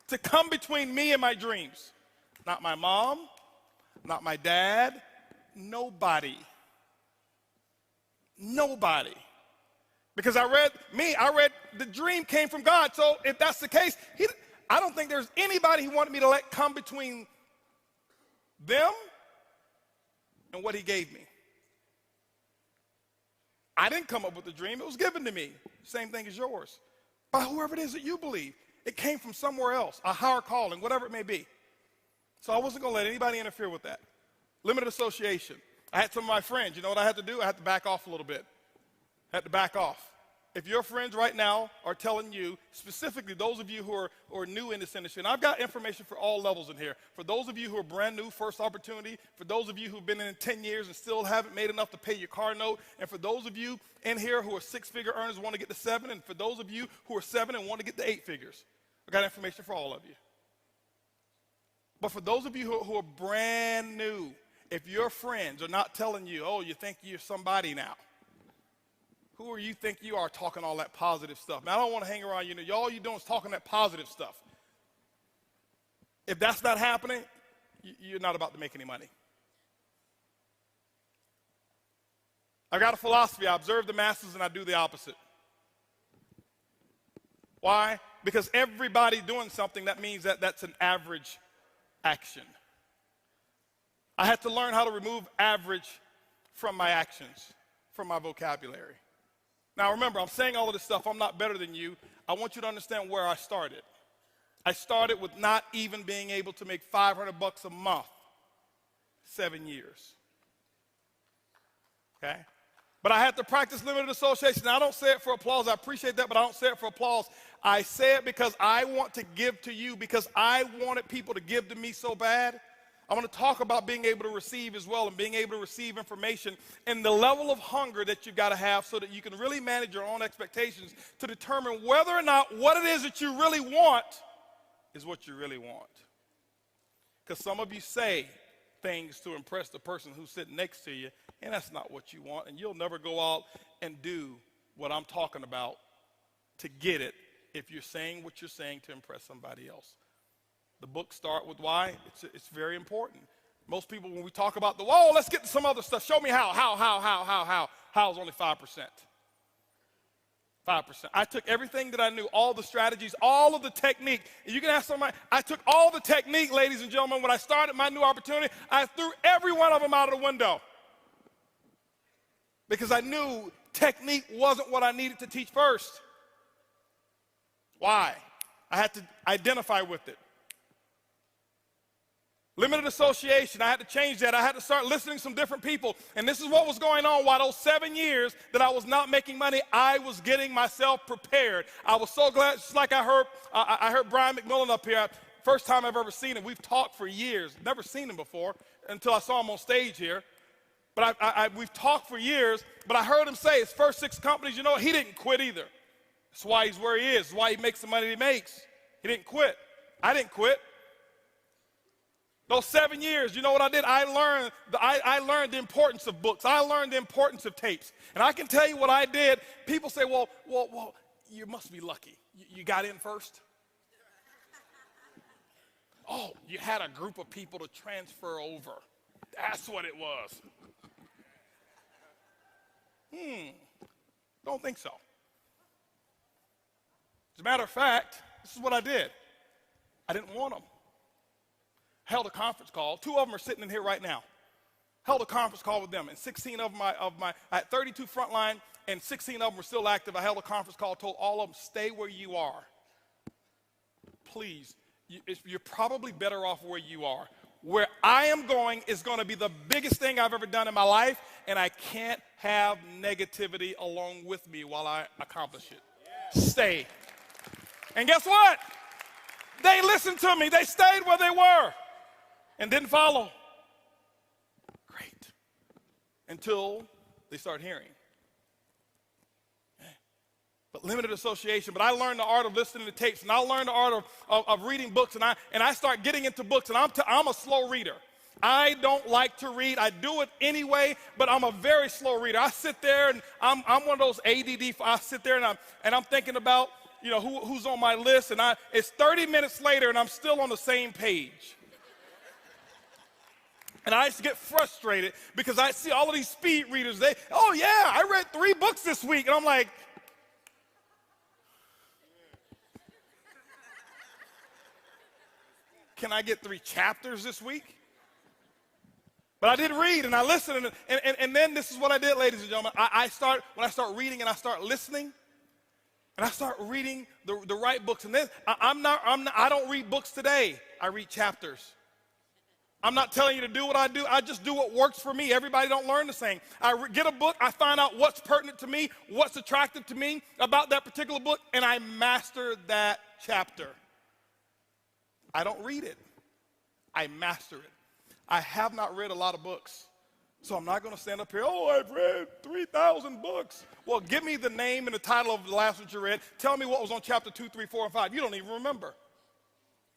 to come between me and my dreams. Not my mom, not my dad, nobody. Nobody. Because I read the dream came from God. So if that's the case, I don't think there's anybody he wanted me to let come between them and what he gave me. I didn't come up with the dream. It was given to me. Same thing as yours. By whoever it is that you believe. It came from somewhere else, a higher calling, whatever it may be. So I wasn't going to let anybody interfere with that. Limited association. I had some of my friends. You know what I had to do? I had to back off a little bit. I had to back off. If your friends right now are telling you, specifically those of you who are new in this industry, and I've got information for all levels in here. For those of you who are brand new, first opportunity. For those of you who've been in it 10 years and still haven't made enough to pay your car note. And for those of you in here who are 6-figure earners and want to get to 7. And for those of you who are 7 and want to get to 8 figures. I've got information for all of you. But for those of you who are brand new, if your friends are not telling you, oh, you think you're somebody now. Who are you think you are talking all that positive stuff? Man, I don't want to hang around you. All you're doing is talking that positive stuff. If that's not happening, you're not about to make any money. I've got a philosophy. I observe the masses and I do the opposite. Why? Because everybody doing something, that means that that's an average action. I had to learn how to remove average from my actions, from my vocabulary. Now remember, I'm saying all of this stuff, I'm not better than you. I want you to understand where I started. I started with not even being able to make $500 a month, 7 years. Okay? But I had to practice limited association. Now, I don't say it for applause. I appreciate that, but I don't say it for applause. I say it because I want to give to you, because I wanted people to give to me so bad. I want to talk about being able to receive as well, and being able to receive information and the level of hunger that you've got to have so that you can really manage your own expectations to determine whether or not what it is that you really want is what you really want. Because some of you say things to impress the person who's sitting next to you, and that's not what you want, and you'll never go out and do what I'm talking about to get it if you're saying what you're saying to impress somebody else. The book Start With Why, it's very important. Most people, when we talk about let's get to some other stuff. Show me how. How is only 5%. 5%. I took everything that I knew, all the strategies, all of the technique. And you can ask somebody, I took all the technique, ladies and gentlemen. When I started my new opportunity, I threw every one of them out of the window. Because I knew technique wasn't what I needed to teach first. Why? I had to identify with it. Limited association, I had to change that. I had to start listening to some different people. And this is what was going on while those 7 years that I was not making money, I was getting myself prepared. I was so glad, just like I heard Brian McMillan up here. First time I've ever seen him. We've talked for years. Never seen him before until I saw him on stage here. But we've talked for years, but I heard him say his first 6 companies, you know what, he didn't quit either. That's why he's where he is. That's why he makes the money he makes. He didn't quit. I didn't quit. Those 7 years, you know what I did? I learned the importance of books. I learned the importance of tapes. And I can tell you what I did. People say, well, you must be lucky. You got in first? Oh, you had a group of people to transfer over. That's what it was. Don't think so. As a matter of fact, this is what I did. I didn't want them. Held a conference call. 2 of them are sitting in here right now. Held a conference call with them, and 16 of my I had 32 frontline, and 16 of them were still active. I held a conference call, told all of them, stay where you are. Please, you're probably better off where you are. Where I am going is going to be the biggest thing I've ever done in my life, and I can't have negativity along with me while I accomplish it. Yeah. Stay. And guess what? They listened to me. They stayed where they were and didn't follow. Great. Until they start hearing. But limited association. But I learned the art of listening to tapes, and I learned the art of reading books, and I start getting into books, and I'm a slow reader. I don't like to read. I do it anyway, but I'm a very slow reader. I sit there, and I'm one of those ADD. I sit there, and I'm thinking about, you know, who's on my list, and it's 30 minutes later, and I'm still on the same page. And I used to get frustrated because I see all of these speed readers. I read 3 books this week, and I'm like, can I get 3 chapters this week? But I did read, and I listened, and then this is what I did, ladies and gentlemen. When I start reading and I start listening, and I start reading the right books, and then I don't read books today. I read chapters. I'm not telling you to do what I do. I just do what works for me. Everybody don't learn the same. I get a book, I find out what's pertinent to me, what's attractive to me about that particular book, and I master that chapter. I don't read it. I master it. I have not read a lot of books, so I'm not going to stand up here, I've read 3,000 books. Well, give me the name and the title of the last one you read. Tell me what was on chapter 2, 3, 4, and 5. You don't even remember.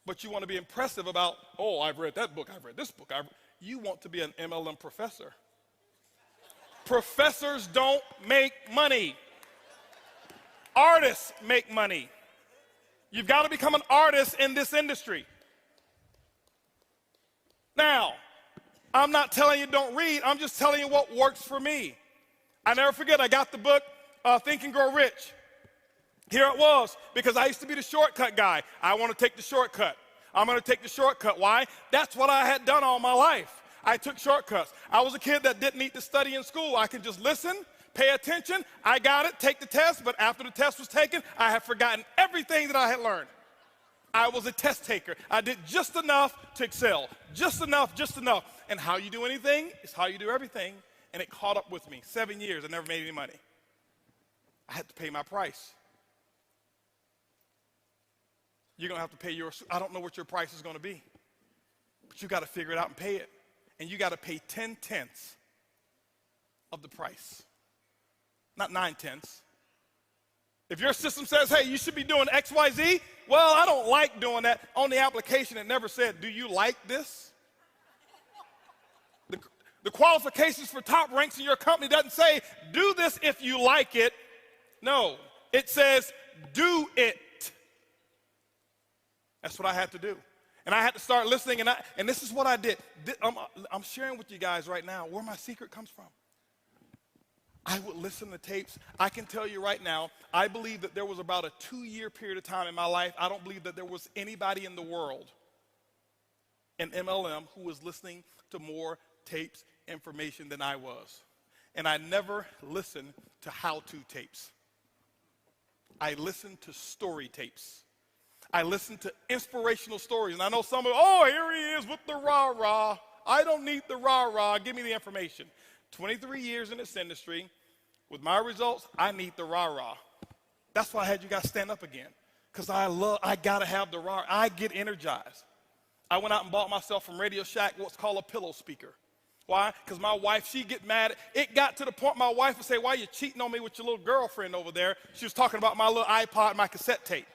But you want to be impressive about, I've read that book, I've read this book. You want to be an MLM professor. Professors don't make money. Artists make money. You've got to become an artist in this industry. Now, I'm not telling you don't read. I'm just telling you what works for me. I never forget, I got the book, Think and Grow Rich. Here it was, because I used to be the shortcut guy. I want to take the shortcut. I'm going to take the shortcut. Why? That's what I had done all my life. I took shortcuts. I was a kid that didn't need to study in school. I could just listen, pay attention. I got it, take the test, but after the test was taken, I had forgotten everything that I had learned. I was a test taker. I did just enough to excel. Just enough, just enough. And how you do anything is how you do everything. And it caught up with me. 7 years, I never made any money. I had to pay my price. You're going to have to pay yours. I don't know what your price is going to be. But you got to figure it out and pay it. And you got to pay 10/10 of the price. Not 9/10. If your system says, hey, you should be doing X, Y, Z, well, I don't like doing that. On the application, it never said, do you like this? The qualifications for top ranks in your company doesn't say, do this if you like it. No, it says, do it. That's what I had to do. And I had to start listening, and this is what I did. I'm sharing with you guys right now where my secret comes from. I would listen to tapes. I can tell you right now, I believe that there was about a 2-year period of time in my life, I don't believe that there was anybody in the world in MLM who was listening to more tapes, information than I was. And I never listened to how-to tapes. I listened to story tapes. I listened to inspirational stories. And I know some of, oh, here he is with the rah-rah. I don't need the rah-rah. Give me the information. 23 years in this industry. With my results, I need the rah-rah. That's why I had you guys stand up again. Because I got to have the rah. I get energized. I went out and bought myself from Radio Shack what's called a pillow speaker. Why? Because my wife, she'd get mad. It got to the point my wife would say, why are you cheating on me with your little girlfriend over there? She was talking about my little iPod and my cassette tape.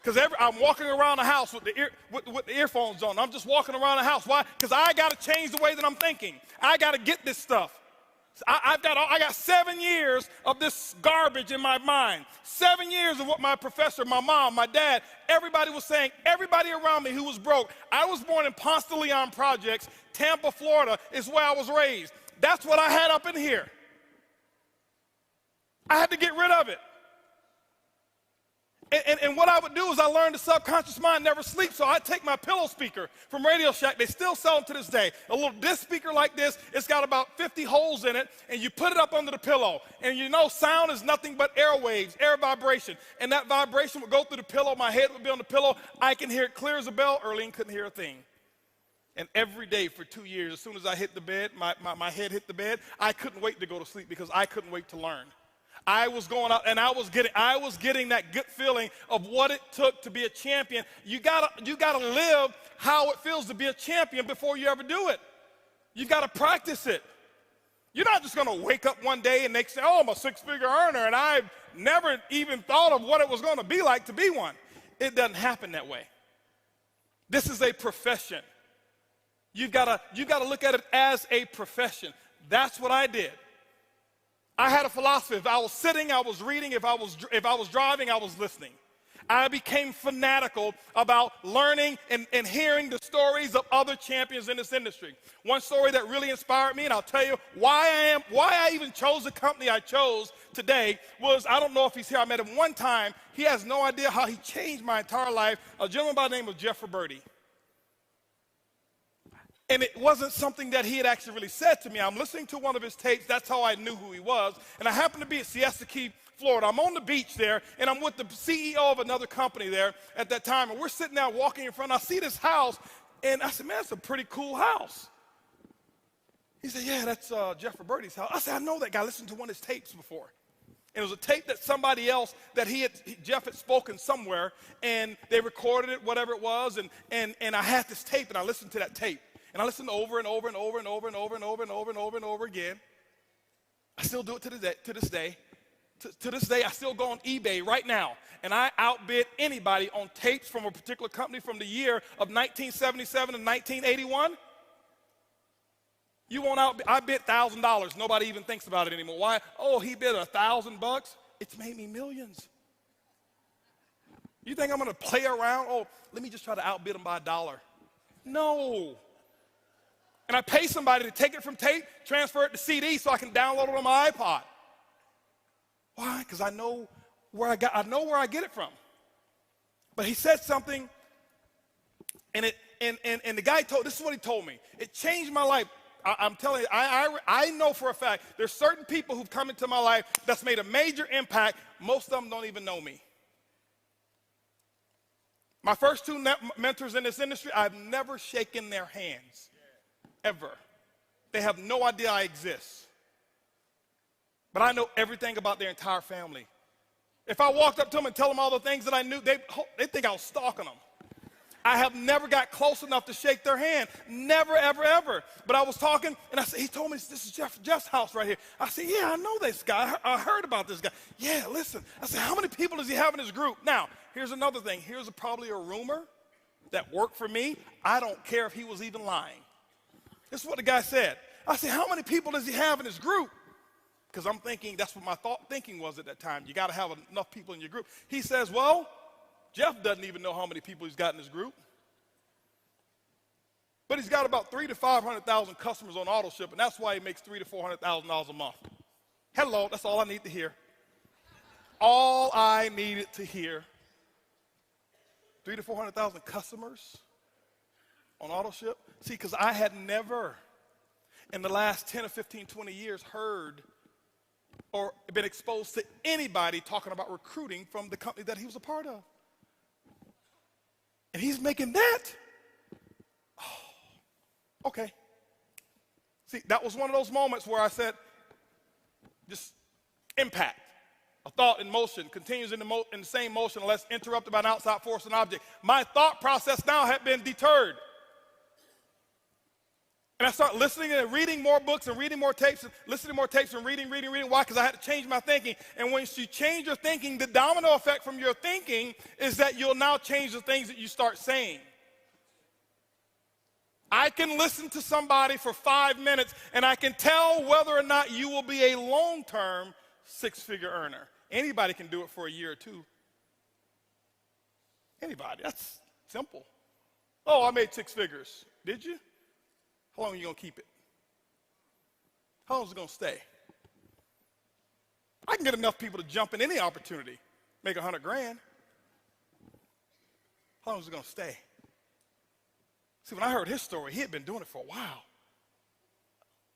Because I'm walking around the house with the earphones on. I'm just walking around the house. Why? Because I got to change the way that I'm thinking. I got to get this stuff. I got 7 years of this garbage in my mind. 7 years of what my professor, my mom, my dad, everybody was saying, everybody around me who was broke. I was born in Ponce de Leon Projects. Tampa, Florida is where I was raised. That's what I had up in here. I had to get rid of it. And what I would do is I learned the subconscious mind never sleeps, so I'd take my pillow speaker from Radio Shack. They still sell them to this day. A little disc speaker like this, it's got about 50 holes in it, and you put it up under the pillow. And you know sound is nothing but airwaves, air vibration. And that vibration would go through the pillow. My head would be on the pillow. I can hear it clear as a bell. Earlene couldn't hear a thing. And every day for 2 years, as soon as I hit the bed, my head hit the bed, I couldn't wait to go to sleep because I couldn't wait to learn. I was going out and I was getting that good feeling of what it took to be a champion. You gotta live how it feels to be a champion before you ever do it. You gotta practice it. You're not just gonna wake up one day and say, oh, I'm a 6-figure earner, and I've never even thought of what it was gonna be like to be one. It doesn't happen that way. This is a profession. You gotta look at it as a profession. That's what I did. I had a philosophy. If I was sitting, I was reading. If I was driving, I was listening. I became fanatical about learning and hearing the stories of other champions in this industry. One story that really inspired me, and I'll tell you why I even chose the company I chose today, was, I don't know if he's here. I met him one time. He has no idea how he changed my entire life. A gentleman by the name of Jeff Roberti. And it wasn't something that he had actually really said to me. I'm listening to one of his tapes. That's how I knew who he was. And I happened to be at Siesta Key, Florida. I'm on the beach there, and I'm with the CEO of another company there at that time. And we're sitting there walking in front. I see this house, and I said, man, that's a pretty cool house. He said, yeah, that's Jeff Roberti's house. I said, I know that guy. I listened to one of his tapes before. And it was a tape that somebody else, that Jeff had spoken somewhere, and they recorded it, whatever it was, and I had this tape, and I listened to that tape. And I listened over and over and over and over and over and over and over and over and over again. I still do it to this day. To this day, I still go on eBay right now, and I outbid anybody on tapes from a particular company from the year of 1977 and 1981. You won't outbid. I bid $1,000. Nobody even thinks about it anymore. Why? Oh, he bid $1,000. It's made me millions. You think I'm going to play around? Oh, let me just try to outbid him by $1. No. And I pay somebody to take it from tape, transfer it to CD so I can download it on my iPod. Why? Because I know where I get it from. But he said something, and And the guy this is what he told me. It changed my life. I'm telling you, I know for a fact there's certain people who've come into my life that's made a major impact. Most of them don't even know me. My first two mentors in this industry, I've never shaken their hands, ever. They have no idea I exist. But I know everything about their entire family. If I walked up to them and tell them all the things that I knew, they think I was stalking them. I have never got close enough to shake their hand. Never, ever, ever. But I was talking, and I said, he told me this is Jeff's house right here. I said, yeah, I know this guy. I heard about this guy. Yeah, listen. I said, how many people does he have in his group? Now, here's another thing. Here's probably a rumor that worked for me. I don't care if he was even lying. This is what the guy said. I said, how many people does he have in his group? Because I'm thinking, that's what my thinking was at that time. You got to have enough people in your group. He says, well, Jeff doesn't even know how many people he's got in his group. But he's got about 300,000 to 500,000 customers on AutoShip, and that's why he makes $300,000 to $400,000 a month. Hello, that's all I need to hear. All I needed to hear. 300,000 to 400,000 customers on AutoShip. See, because I had never in the last 10 or 15, 20 years heard or been exposed to anybody talking about recruiting from the company that he was a part of. And he's making that. Oh, okay. See, that was one of those moments where I said, just impact. A thought in motion continues in the same motion unless interrupted by an outside force and object. My thought process now had been deterred. And I start listening and reading more books and reading more tapes and listening to more tapes and reading. Why? Because I had to change my thinking. And once you change your thinking, the domino effect from your thinking is that you'll now change the things that you start saying. I can listen to somebody for 5 minutes and I can tell whether or not you will be a long-term six-figure earner. Anybody can do it for a year or two. Anybody. That's simple. Oh, I made 6 figures. Did you? How long are you going to keep it? How long is it going to stay? I can get enough people to jump in any opportunity, make $100 grand. How long is it going to stay? See, when I heard his story, he had been doing it for a while.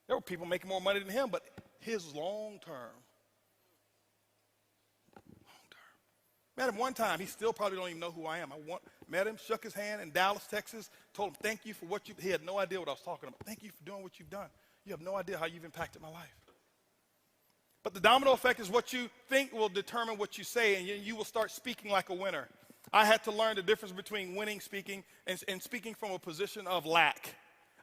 There were people making more money than him, but his was long term. Met him one time. He still probably don't even know who I am. Met him, shook his hand in Dallas, Texas, told him thank you for what he had no idea what I was talking about. Thank you for doing what you've done. You have no idea how you've impacted my life. But the domino effect is what you think will determine what you say, and you will start speaking like a winner. I had to learn the difference between winning speaking and speaking from a position of lack.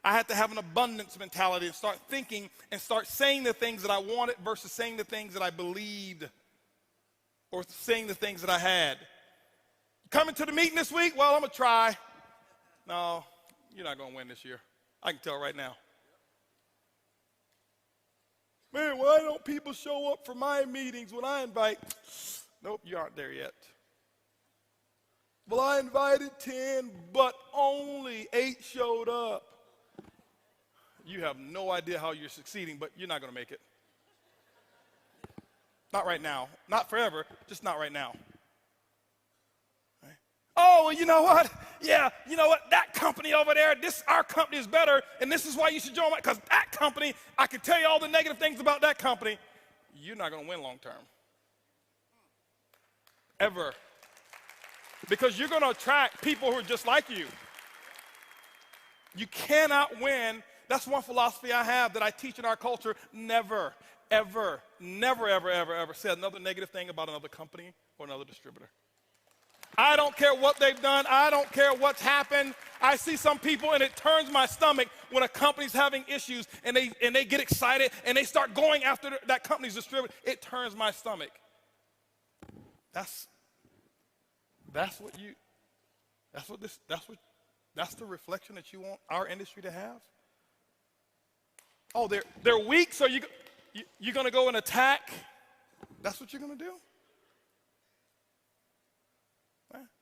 I had to have an abundance mentality and start thinking and start saying the things that I wanted versus saying the things that I believed or saying the things that I had. Coming to the meeting this week? Well, I'm going to try. No, you're not going to win this year. I can tell right now. Man, why don't people show up for my meetings when I invite? Nope, you aren't there yet. Well, I invited 10, but only 8 showed up. You have no idea how you're succeeding, but you're not going to make it. Not right now. Not forever, just not right now. Right? Oh, well, you know what? Yeah, you know what? That company over there, our company is better, and this is why you should join mine, because that company, I can tell you all the negative things about that company. You're not going to win long term. Ever. Because you're going to attract people who are just like you. You cannot win. That's one philosophy I have that I teach in our culture. Never, ever, never, ever, ever, ever say another negative thing about another company or another distributor. I don't care what they've done. I don't care what's happened. I see some people, and it turns my stomach when a company's having issues, and they get excited, and they start going after that company's distributor. It turns my stomach. That's the reflection that you want our industry to have? Oh, they're weak, so you're going to go and attack? That's what you're going to do?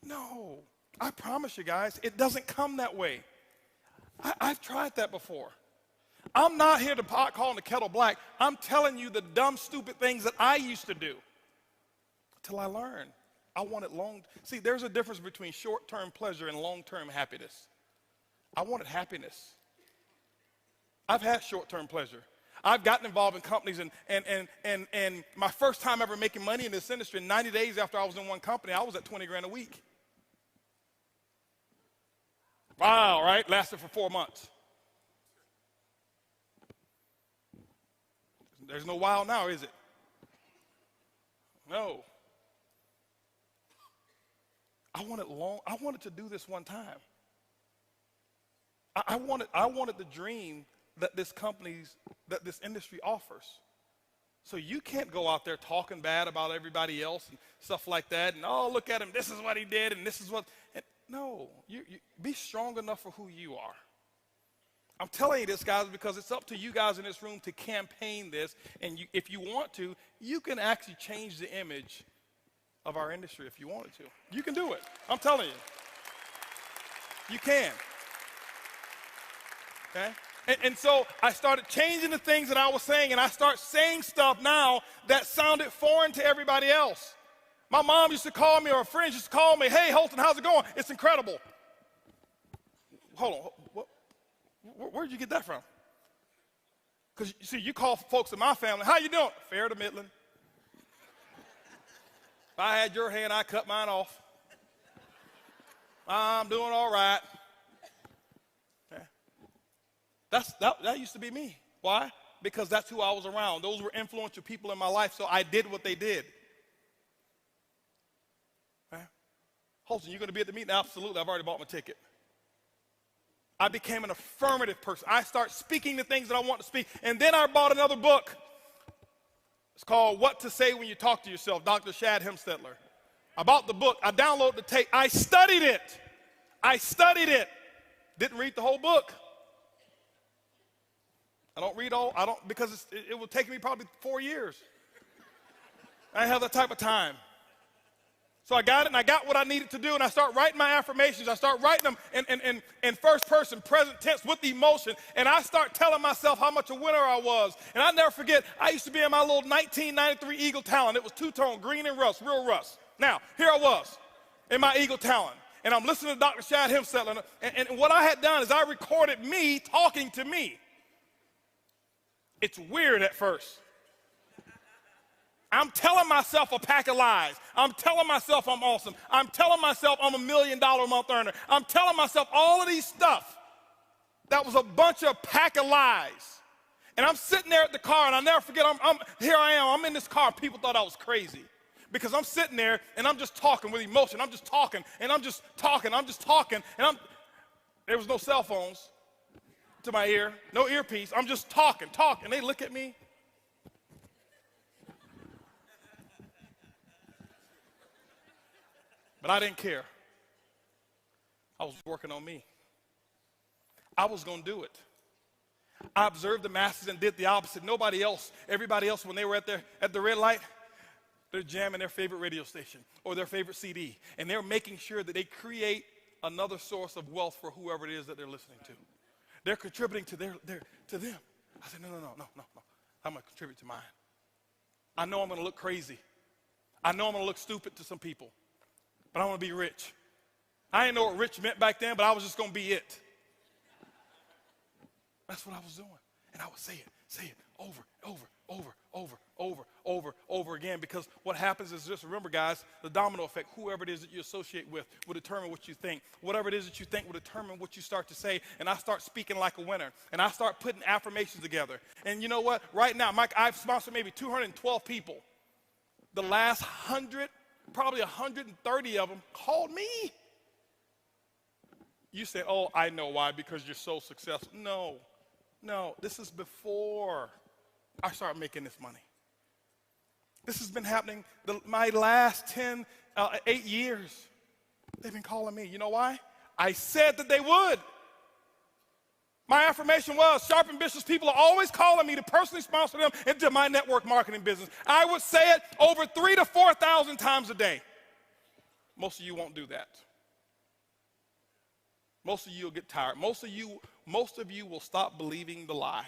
No. I promise you guys, it doesn't come that way. I've tried that before. I'm not here to call the kettle black. I'm telling you the dumb, stupid things that I used to do until I learned. I wanted See, there's a difference between short-term pleasure and long-term happiness. I wanted happiness. I've had short-term pleasure. I've gotten involved in companies, and my first time ever making money in this industry, 90 days after I was in one company, I was at 20 grand a week. Wow, right? Lasted for 4 months. There's no wow now, is it? No. I wanted to do this one time. I wanted the dream that this industry offers. So you can't go out there talking bad about everybody else and stuff like that, and oh, look at him, this is what he did, and this is what. No, you be strong enough for who you are. I'm telling you this, guys, because it's up to you guys in this room to campaign this, and if you want to, you can actually change the image of our industry if you wanted to. You can do it. I'm telling you. You can. Okay? And so I started changing the things that I was saying, and I start saying stuff now that sounded foreign to everybody else. My mom used to call me, or friends used to call me, hey, Holton, how's it going? It's incredible. Hold on. Where'd you get that from? Because, you see, you call folks in my family, how you doing? Fair to middling. If I had your hand, I'd cut mine off. I'm doing all right. Okay. That used to be me. Why? Because that's who I was around. Those were influential people in my life, so I did what they did. Okay. Holton, you going to be at the meeting? Absolutely. I've already bought my ticket. I became an affirmative person. I start speaking the things that I want to speak. And then I bought another book. It's called What to Say When You Talk to Yourself, Dr. Shad Hemstetler. I bought the book. I downloaded the tape. I studied it. Didn't read the whole book. Because it would take me probably 4 years. I didn't have that type of time. So I got it, and I got what I needed to do, and I start writing my affirmations. I start writing them in first person, present tense, with emotion, and I start telling myself how much a winner I was. And I never forget, I used to be in my little 1993 Eagle Talon. It was two-tone, green and rust, real rust. Now, here I was in my Eagle Talon, and I'm listening to Dr. Shad Hemstetler, and what I had done is I recorded me talking to me. It's weird at first. I'm telling myself a pack of lies. I'm telling myself I'm awesome. I'm telling myself I'm $1 million a month earner. I'm telling myself all of these stuff. That was a bunch of pack of lies. And I'm sitting there at the car, and I'll never forget, here I am. I'm in this car. People thought I was crazy because I'm sitting there, and I'm just talking with emotion. I'm just talking, and I'm just talking. And there was no cell phones to my ear, no earpiece. I'm just talking. And they look at me. But I didn't care. I was working on me. I was going to do it. I observed the masses and did the opposite. Everybody else, when they were at the red light, they're jamming their favorite radio station or their favorite CD, and they're making sure that they create another source of wealth for whoever it is that they're listening to. They're contributing to them. I said, no. I'm going to contribute to mine. I know I'm going to look crazy. I know I'm going to look stupid to some people. But I want to be rich. I didn't know what rich meant back then, but I was just going to be it. That's what I was doing. And I would say it over again, because what happens is, just remember, guys, the domino effect. Whoever it is that you associate with will determine what you think. Whatever it is that you think will determine what you start to say. And I start speaking like a winner. And I start putting affirmations together. And you know what? Right now, Mike, I've sponsored maybe 212 people. The last 100, probably 130 of them called me. You say, oh, I know why, because you're so successful. No, this is before I started making this money. This has been happening my last 8 years. They've been calling me. You know why? I said that they would. My affirmation was, sharp, ambitious people are always calling me to personally sponsor them into my network marketing business. I would say it over 3,000 to 4,000 times a day. Most of you won't do that. Most of you will get tired. Most of you will stop believing the lie.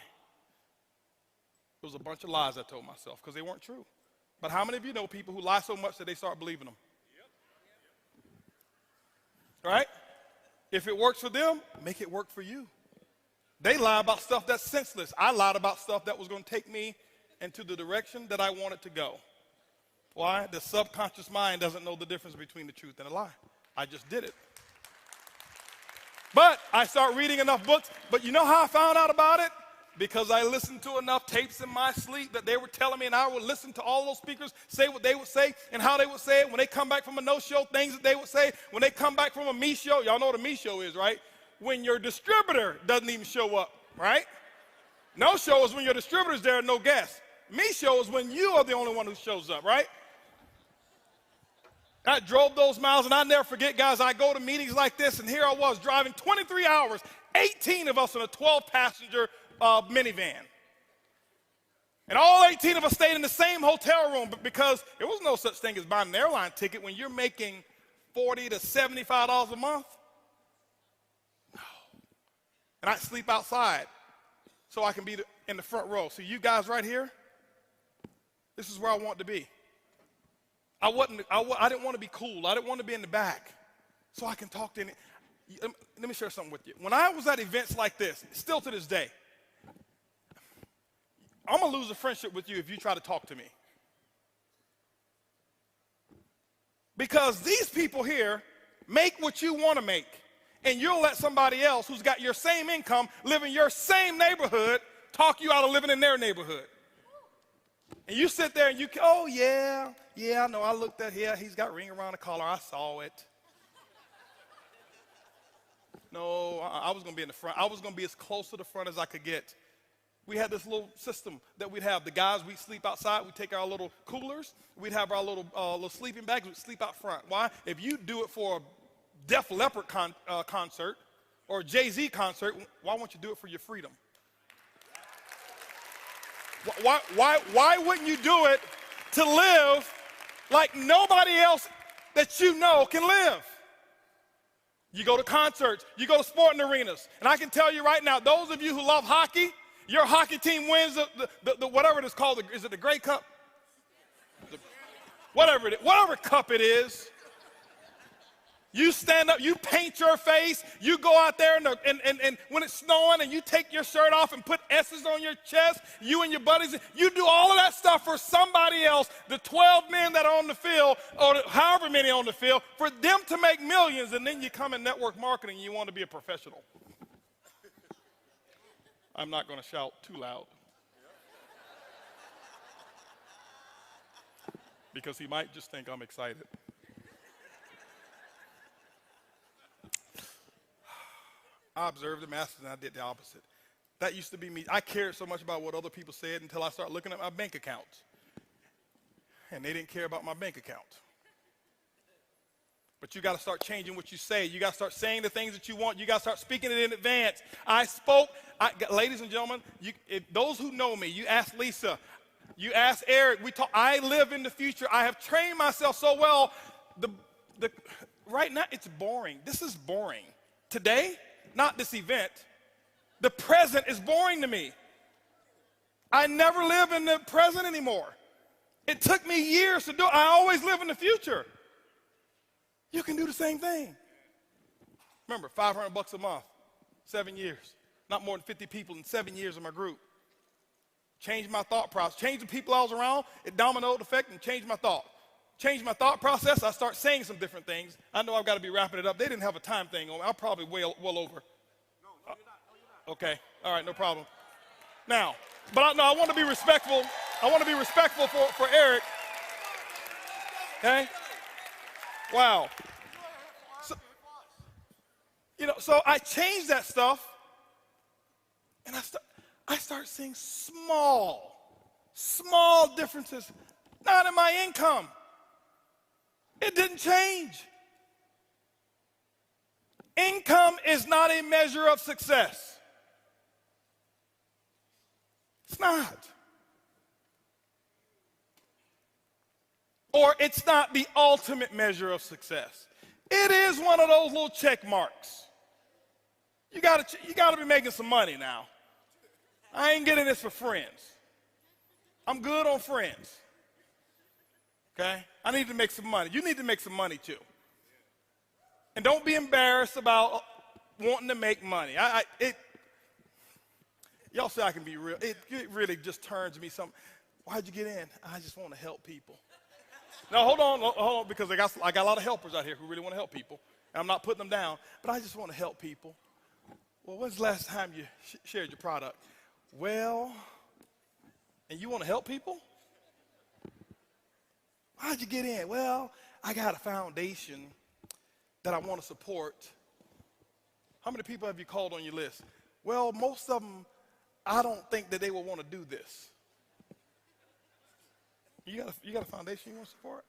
It was a bunch of lies I told myself because they weren't true. But how many of you know people who lie so much that they start believing them? Right? If it works for them, make it work for you. They lie about stuff that's senseless. I lied about stuff that was going to take me into the direction that I wanted to go. Why? The subconscious mind doesn't know the difference between the truth and a lie. I just did it. But I start reading enough books. But you know how I found out about it? Because I listened to enough tapes in my sleep that they were telling me, and I would listen to all those speakers say what they would say and how they would say it. When they come back from a no-show, things that they would say. When they come back from a me show, y'all know what a me show is, right? When your distributor doesn't even show up, right? No show is when your distributor's there and no guests. Me show is when you are the only one who shows up, right? I drove those miles, and I never forget, guys, I go to meetings like this, and here I was driving 23 hours, 18 of us in a 12-passenger minivan. And all 18 of us stayed in the same hotel room, but because there was no such thing as buying an airline ticket when you're making $40 to $75 a month. No. And I sleep outside so I can be in the front row. So you guys right here, this is where I want to be. I didn't want to be cool. I didn't want to be in the back so I can talk to any. Let me share something with you. When I was at events like this, still to this day, I'm going to lose a friendship with you if you try to talk to me. Because these people here make what you want to make, and you'll let somebody else who's got your same income, live in your same neighborhood, talk you out of living in their neighborhood. And you sit there and you, oh, yeah, I know, I looked at here, he's got a ring around the collar, I saw it. No, I was going to be in the front. I was going to be as close to the front as I could get. We had this little system that we'd have. The guys, we'd sleep outside. We'd take our little coolers. We'd have our little sleeping bags. We'd sleep out front. Why? If you do it for a Def Leppard concert or a Jay-Z concert, why won't you do it for your freedom? Why wouldn't you do it to live like nobody else that you know can live? You go to concerts, you go to sporting arenas, and I can tell you right now, those of you who love hockey, your hockey team wins the whatever it is called, is it the Grey Cup? Whatever cup it is. You stand up, you paint your face, you go out there and when it's snowing and you take your shirt off and put S's on your chest, you and your buddies, you do all of that stuff for somebody else, the 12 men that are on the field, or however many on the field, for them to make millions, and then you come in network marketing and you want to be a professional. I'm not going to shout too loud. Because he might just think I'm excited. I observed the masses and I did the opposite. That used to be me. I cared so much about what other people said until I started looking at my bank account. And they didn't care about my bank account. But you got to start changing what you say. You got to start saying the things that you want. You got to start speaking it in advance. Ladies and gentlemen, those who know me, you ask Lisa, you ask Eric, I live in the future. I have trained myself so well. Right now, it's boring. This is boring. Today, not this event, the present is boring to me. I never live in the present anymore. It took me years to do it. I always live in the future. You can do the same thing. Remember, $500 a month, 7 years. Not more than 50 people in 7 years in my group. Changed my thought process. Changed the people I was around. It dominoed effect and changed my thought. Changed my thought process. I start saying some different things. I know I've got to be wrapping it up. They didn't have a time thing on me. I'm probably well over. No, you're not. Okay. All right, no problem. Now, but I want to be respectful. I want to be respectful for Eric. Okay? Wow. So I changed that stuff, and I start seeing small differences, not in my income. It didn't change. Income is not a measure of success. It's not. Or it's not the ultimate measure of success. It is one of those little check marks. You gotta be making some money now. I ain't getting this for friends. I'm good on friends. Okay? I need to make some money. You need to make some money too. And don't be embarrassed about wanting to make money. Y'all say I can be real. It really just turns me something. Why'd you get in? I just want to help people. Now, hold on, because I got a lot of helpers out here who really want to help people. And I'm not putting them down, but I just want to help people. Well, when's the last time you shared your product? Well, and you want to help people? How'd you get in? Well, I got a foundation that I want to support. How many people have you called on your list? Well, most of them, I don't think that they will want to do this. You got a foundation you want to support?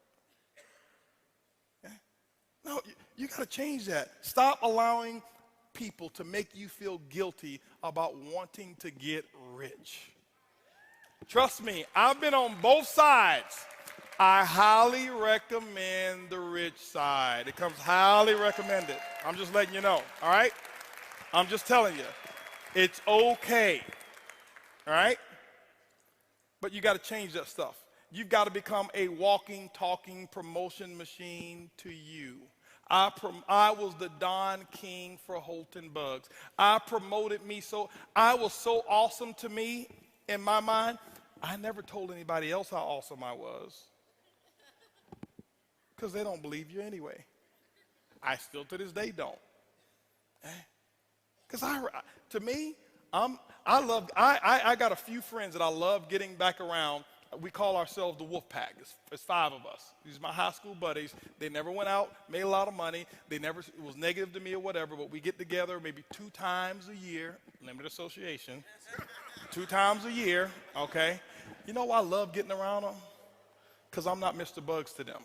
Yeah. No, you got to change that. Stop allowing people to make you feel guilty about wanting to get rich. Trust me, I've been on both sides. I highly recommend the rich side. It comes highly recommended. I'm just letting you know, all right? I'm just telling you. It's okay, all right? But you got to change that stuff. You've got to become a walking, talking promotion machine to you. I was the Don King for Holton Bugs. I promoted me so, I was so awesome to me in my mind, I never told anybody else how awesome I was. Because they don't believe you anyway. I still to this day don't. Because to me, I got a few friends that I love getting back around. We call ourselves the Wolf Pack. It's 5 of us. These are my high school buddies. They never went out, made a lot of money. It was negative to me or whatever, but we get together maybe 2 times a year, limited association, 2 times a year, okay? You know why I love getting around them? Because I'm not Mr. Bugs to them.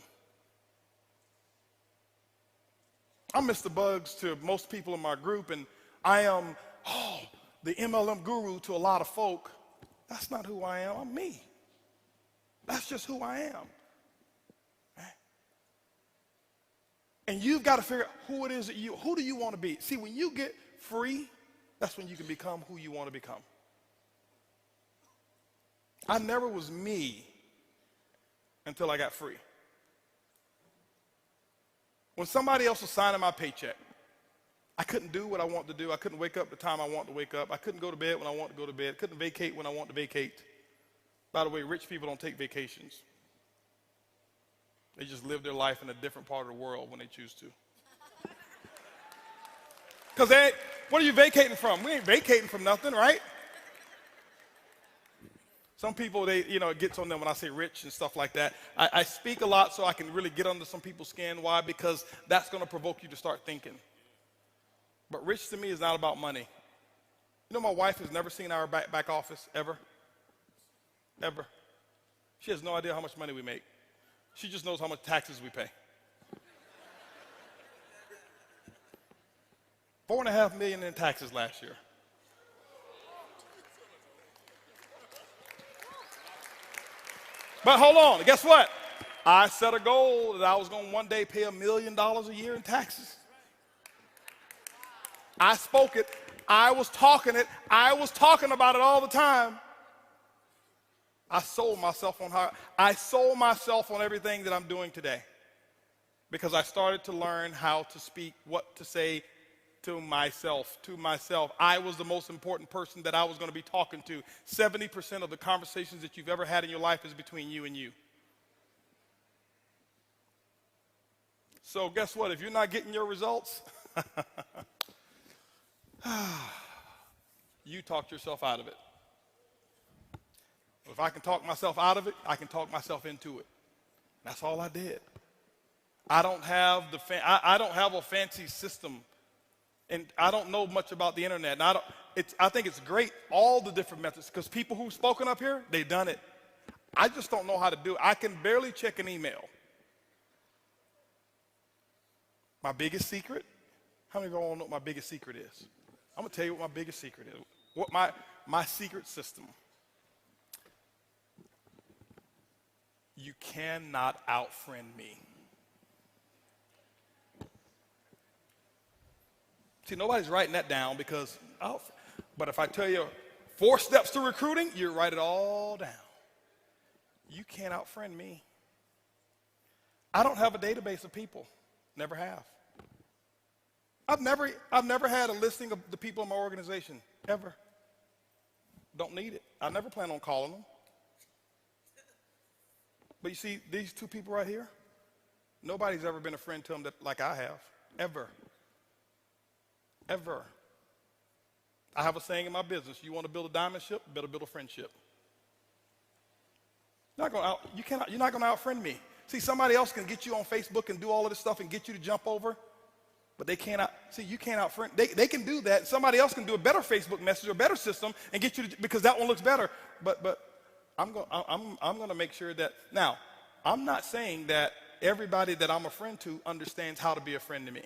I'm Mr. Bugs to most people in my group, and I am, the MLM guru to a lot of folk. That's not who I am. I'm me. That's just who I am. And you've got to figure out who it is who do you want to be? See, when you get free, that's when you can become who you want to become. I never was me until I got free. When somebody else was signing my paycheck, I couldn't do what I want to do. I couldn't wake up the time I want to wake up. I couldn't go to bed when I want to go to bed. Couldn't vacate when I want to vacate. By the way, rich people don't take vacations. They just live their life in a different part of the world when they choose to. Because what are you vacating from? We ain't vacating from nothing, right? Some people, it gets on them when I say rich and stuff like that. I speak a lot so I can really get under some people's skin. Why? Because that's going to provoke you to start thinking. But rich to me is not about money. You know, my wife has never seen our back office, ever. Ever. She has no idea how much money we make. She just knows how much taxes we pay. $4.5 million in taxes last year. But hold on, guess what? I set a goal that I was going to one day pay $1 million a year in taxes. I spoke it. I was talking it. I was talking about it all the time. I sold myself on everything that I'm doing today because I started to learn how to speak, what to say to myself. I was the most important person that I was going to be talking to. 70% of the conversations that you've ever had in your life is between you and you. So guess what? If you're not getting your results, you talked yourself out of it. If I can talk myself out of it, I can talk myself into it. That's all I did. I don't have I don't have a fancy system, and I don't know much about the internet. And I think it's great, all the different methods, because people who've spoken up here, they've done it. I just don't know how to do it. I can barely check an email. My biggest secret? How many of y'all know what my biggest secret is? I'm going to tell you what my biggest secret is. What my secret system. You cannot out-friend me. See, nobody's writing that down because, but if I tell you 4 steps to recruiting, you write it all down. You can't out-friend me. I don't have a database of people. Never have. I've never had a listing of the people in my organization, ever. Don't need it. I never plan on calling them. But you see, these two people right here, nobody's ever been a friend to them like I have, ever. Ever. I have a saying in my business, you want to build a diamond ship, better build a friendship. You're not going to out-friend me. See, somebody else can get you on Facebook and do all of this stuff and get you to jump over, but they can't you can't out-friend. They can do that. Somebody else can do a better Facebook message or a better system and get you to, because that one looks better. But I'm going to make sure that, now, I'm not saying that everybody that I'm a friend to understands how to be a friend to me.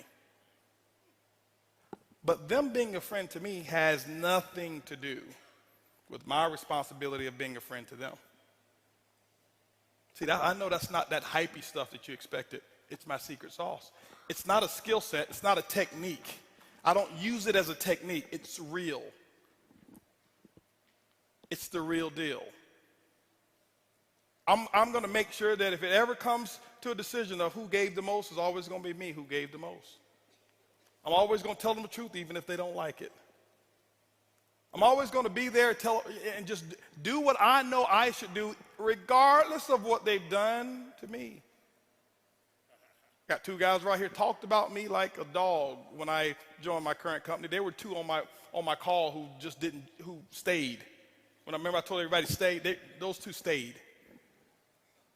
But them being a friend to me has nothing to do with my responsibility of being a friend to them. See, I know that's not that hypey stuff that you expected. It's my secret sauce. It's not a skill set. It's not a technique. I don't use it as a technique. It's real. It's the real deal. I'm going to make sure that if it ever comes to a decision of who gave the most, it's always going to be me who gave the most. I'm always going to tell them the truth even if they don't like it. I'm always going to be there and just do what I know I should do regardless of what they've done to me. Got two guys right here talked about me like a dog when I joined my current company. There were two on my call who stayed. When I remember I told everybody stay, those two stayed.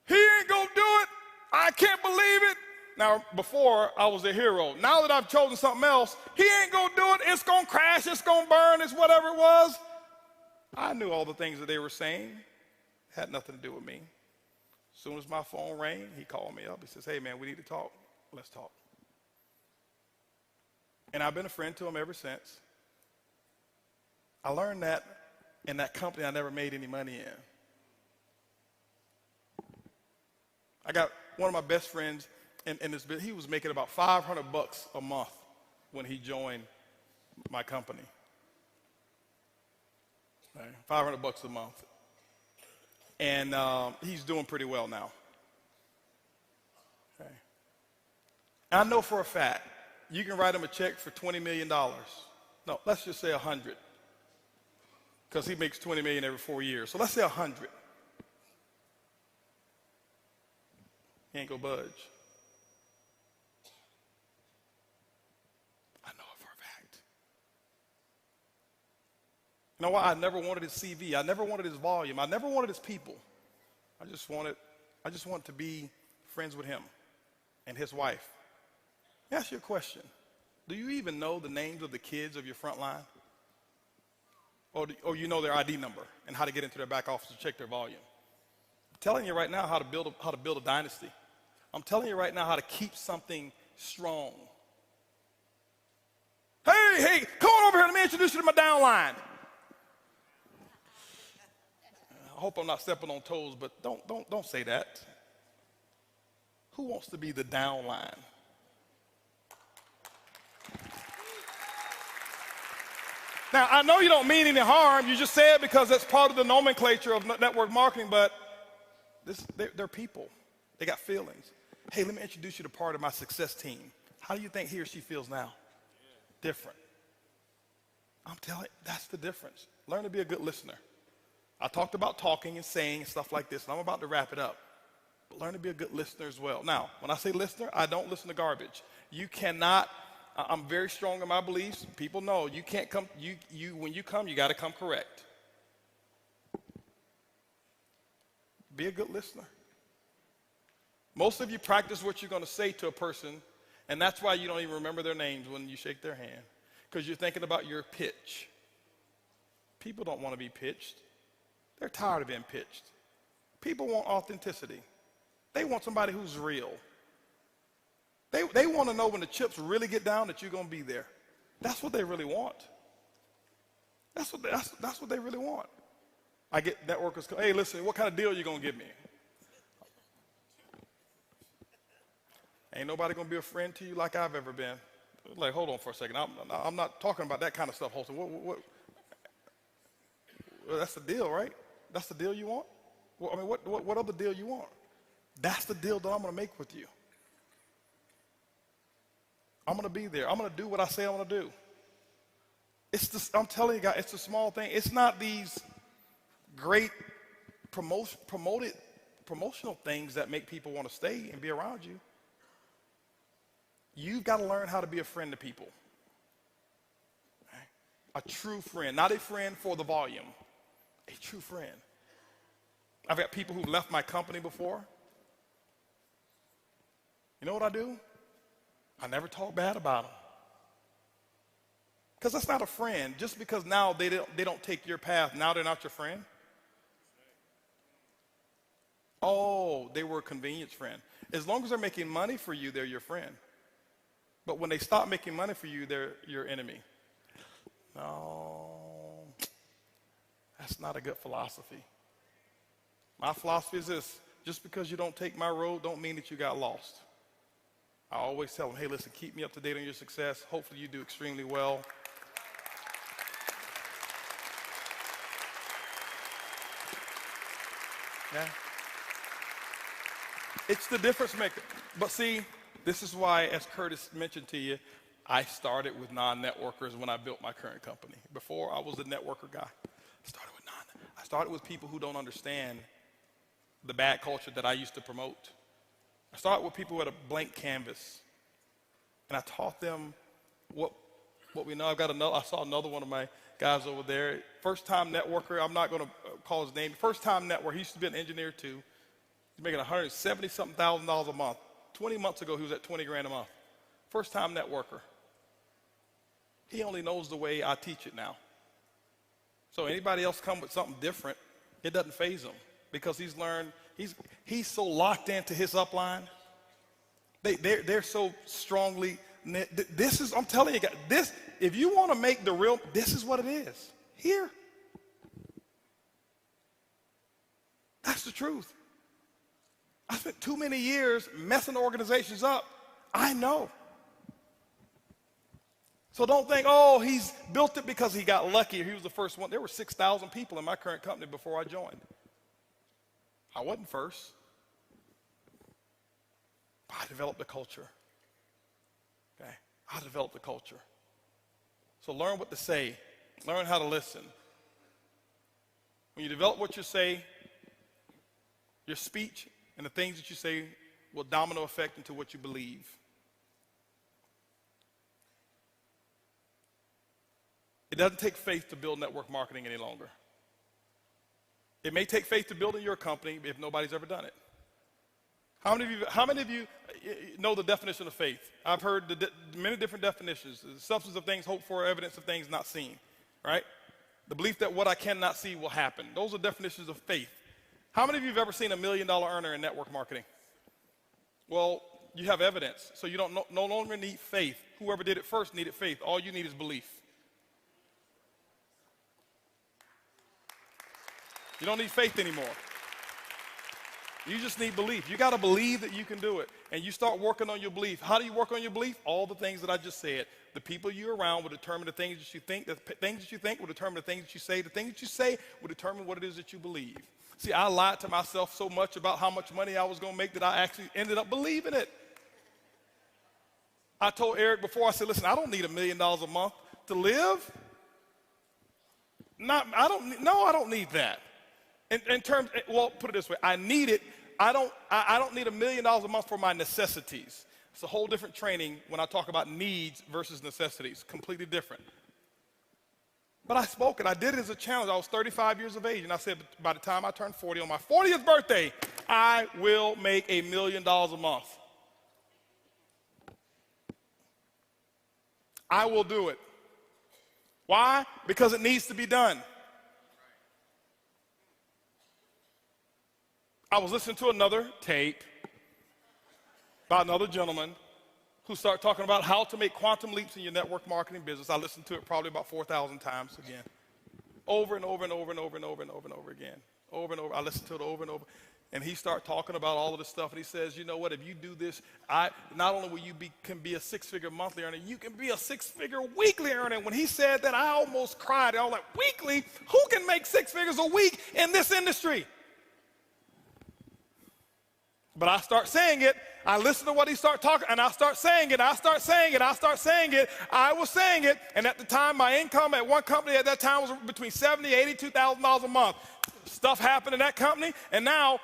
He ain't going to do it. I can't believe it. Now, before, I was a hero. Now that I've chosen something else, he ain't going to do it. It's going to crash. It's going to burn. It's whatever it was. I knew all the things that they were saying. It had nothing to do with me. As soon as my phone rang, he called me up. He says, hey, man, we need to talk. Let's talk. And I've been a friend to him ever since. I learned that in that company I never made any money in. I got one of my best friends in this business. He was making about $500 a month when he joined my company. Right, $500 a month. And he's doing pretty well now. Okay. And I know for a fact, you can write him a check for $20 million. No, let's just say 100. Because he makes $20 million every 4 years. So let's say 100. He ain't gonna budge. I know it for a fact. You know why? I never wanted his CV. I never wanted his volume. I never wanted his people. I just wanted to be friends with him and his wife. Let me ask you a question. Do you even know the names of the kids of your front line? Or you know their ID number and how to get into their back office to check their volume? I'm telling you right now how to build a dynasty. I'm telling you right now how to keep something strong. Hey, come on over here. Let me introduce you to my downline. I hope I'm not stepping on toes, but don't say that. Who wants to be the downline? Now, I know you don't mean any harm. You just say it because that's part of the nomenclature of network marketing, but they're people. They got feelings. Hey, let me introduce you to part of my success team. How do you think he or she feels now? Different. I'm telling you, that's the difference. Learn to be a good listener. I talked about talking and saying and stuff like this, and I'm about to wrap it up. But learn to be a good listener as well. Now, when I say listener, I don't listen to garbage. You cannot, I'm very strong in my beliefs. People know you can't come, when you come, you got to come correct. Be a good listener. Most of you practice what you're going to say to a person, and that's why you don't even remember their names when you shake their hand, because you're thinking about your pitch. People don't want to be pitched. They're tired of being pitched. People want authenticity. They want somebody who's real. They want to know when the chips really get down that you're going to be there. That's what they really want. That's what they really want. I get networkers, hey, listen, what kind of deal are you going to give me? Ain't nobody going to be a friend to you like I've ever been. Like, hold on for a second. I'm not talking about that kind of stuff, Holton. Well, that's the deal, right? That's the deal you want? Well, I mean, what other deal you want? That's the deal that I'm going to make with you. I'm going to be there. I'm going to do what I say I'm going to do. I'm telling you guys, it's a small thing. It's not these great promotional things that make people want to stay and be around you. You've got to learn how to be a friend to people. Okay? A true friend, not a friend for the volume, a true friend. I've got people who left my company before. You know what I do? I never talk bad about them. Because that's not a friend. Just because now they don't take your path, now they're not your friend. Oh, they were a convenience friend. As long as they're making money for you, they're your friend. But when they stop making money for you, they're your enemy. No, that's not a good philosophy. My philosophy is this: just because you don't take my road don't mean that you got lost. I always tell them, hey, listen, keep me up to date on your success. Hopefully you do extremely well. Yeah. It's the difference maker. But see, this is why, as Curtis mentioned to you, I started with non-networkers when I built my current company. Before, I was a networker guy. I started with people who don't understand the bad culture that I used to promote. I started with people who had a blank canvas. And I taught them what we know. I saw another one of my guys over there. First-time networker. I'm not going to call his name. First-time networker. He used to be an engineer, too. He's making $170-something thousand a month. 20 months ago, he was at 20 grand a month. First-time networker. He only knows the way I teach it now. So anybody else come with something different, it doesn't faze him because he's learned. He's so locked into his upline. They're so strongly. I'm telling you guys, this. If you want to make the real, this is what it is. Here. That's the truth. I spent too many years messing organizations up. I know. So don't think, oh, he's built it because he got lucky or he was the first one. There were 6,000 people in my current company before I joined. I wasn't first. I developed the culture. Okay? I developed the culture. So learn what to say. Learn how to listen. When you develop what you say, your speech and the things that you say will domino effect into what you believe. It doesn't take faith to build network marketing any longer. It may take faith to build in your company if nobody's ever done it. How many of you know the definition of faith? I've heard many different definitions. The substance of things hoped for, evidence of things not seen, right? The belief that what I cannot see will happen. Those are definitions of faith. How many of you have ever seen $1 million earner in network marketing? Well, you have evidence, so you no longer need faith. Whoever did it first needed faith. All you need is belief. You don't need faith anymore. You just need belief. You got to believe that you can do it. And you start working on your belief. How do you work on your belief? All the things that I just said. The people you're around will determine the things that you think. The things that you think will determine the things that you say. The things that you say will determine what it is that you believe. See, I lied to myself so much about how much money I was going to make that I actually ended up believing it. I told Eric before, I said, listen, I don't need $1 million a month to live. I don't need that. In terms, well, put it this way, I need it. I don't need $1 million a month for my necessities. It's a whole different training when I talk about needs versus necessities, completely different. But I spoke it. I did it as a challenge. I was 35 years of age, and I said by the time I turned 40, on my 40th birthday, I will make $1 million a month. I will do it. Why? Because it needs to be done. I was listening to another tape by another gentleman who started talking about how to make quantum leaps in your network marketing business. I listened to it probably about 4,000 times again. Over and over and over and over and over and over and over again. Over and over. I listened to it over and over. And he started talking about all of this stuff. And he says, you know what, if you do this, not only will you can be a six-figure monthly earner, you can be a six-figure weekly earner. And when he said that, I almost cried. I was like, weekly? Who can make 6 figures a week in this industry? But I start saying it. I listen to what he start talking, and I start saying it. I start saying it. I start saying it. I was saying it. And at the time, my income at one company at that time was between $70,000 to $82,000 a month. Stuff happened in that company, and now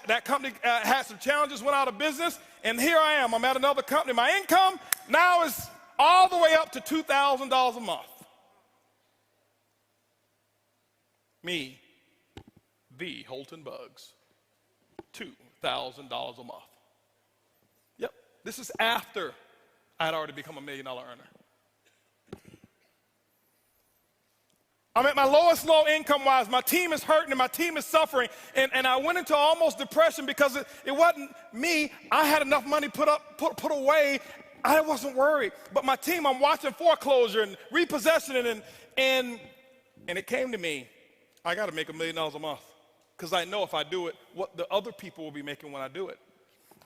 that company had some challenges, went out of business, and here I am. I'm at another company. My income now is all the way up to $2,000 a month. Me, the Holton Bugs, $2,000 a month. Yep, this is after I had already become $1 million earner. I'm at my lowest low income-wise. My team is hurting and my team is suffering. And I went into almost depression because it wasn't me. I had enough money put away. I wasn't worried. But my team, I'm watching foreclosure and repossession and it came to me. I got to make $1 million a month because I know if I do it, what the other people will be making when I do it.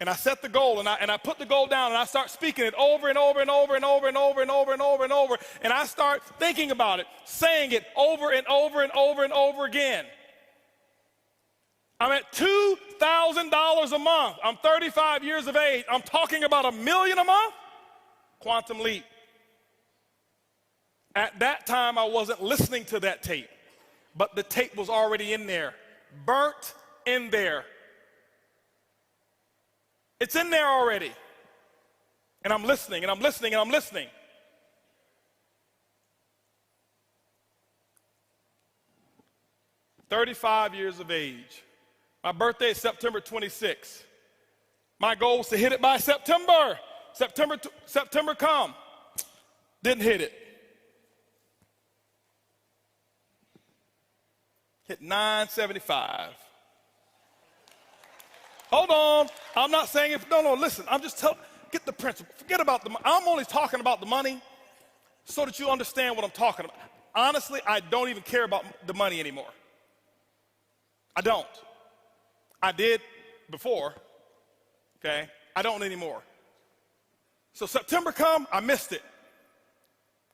And I set the goal, and I put the goal down, and I start speaking it over and over and over and over and over and over and over and over, and I start thinking about it, saying it over and over and over and over again. I'm at $2,000 a month. I'm 35 years of age. I'm talking about $1 million a month? Quantum leap. At that time, I wasn't listening to that tape, but the tape was already in there, burnt in there. It's in there already. And I'm listening, and I'm listening, and I'm listening. "35 years of age. My birthday is September 26th. My goal was to hit it by September. September come. Didn't hit it. Hit 975. Hold on. I'm not saying if, no, listen. I'm just telling, get the principle. Forget about the money. I'm only talking about the money so that you understand what I'm talking about. Honestly, I don't even care about the money anymore. I don't. I did before, okay? I don't anymore. So September come, I missed it.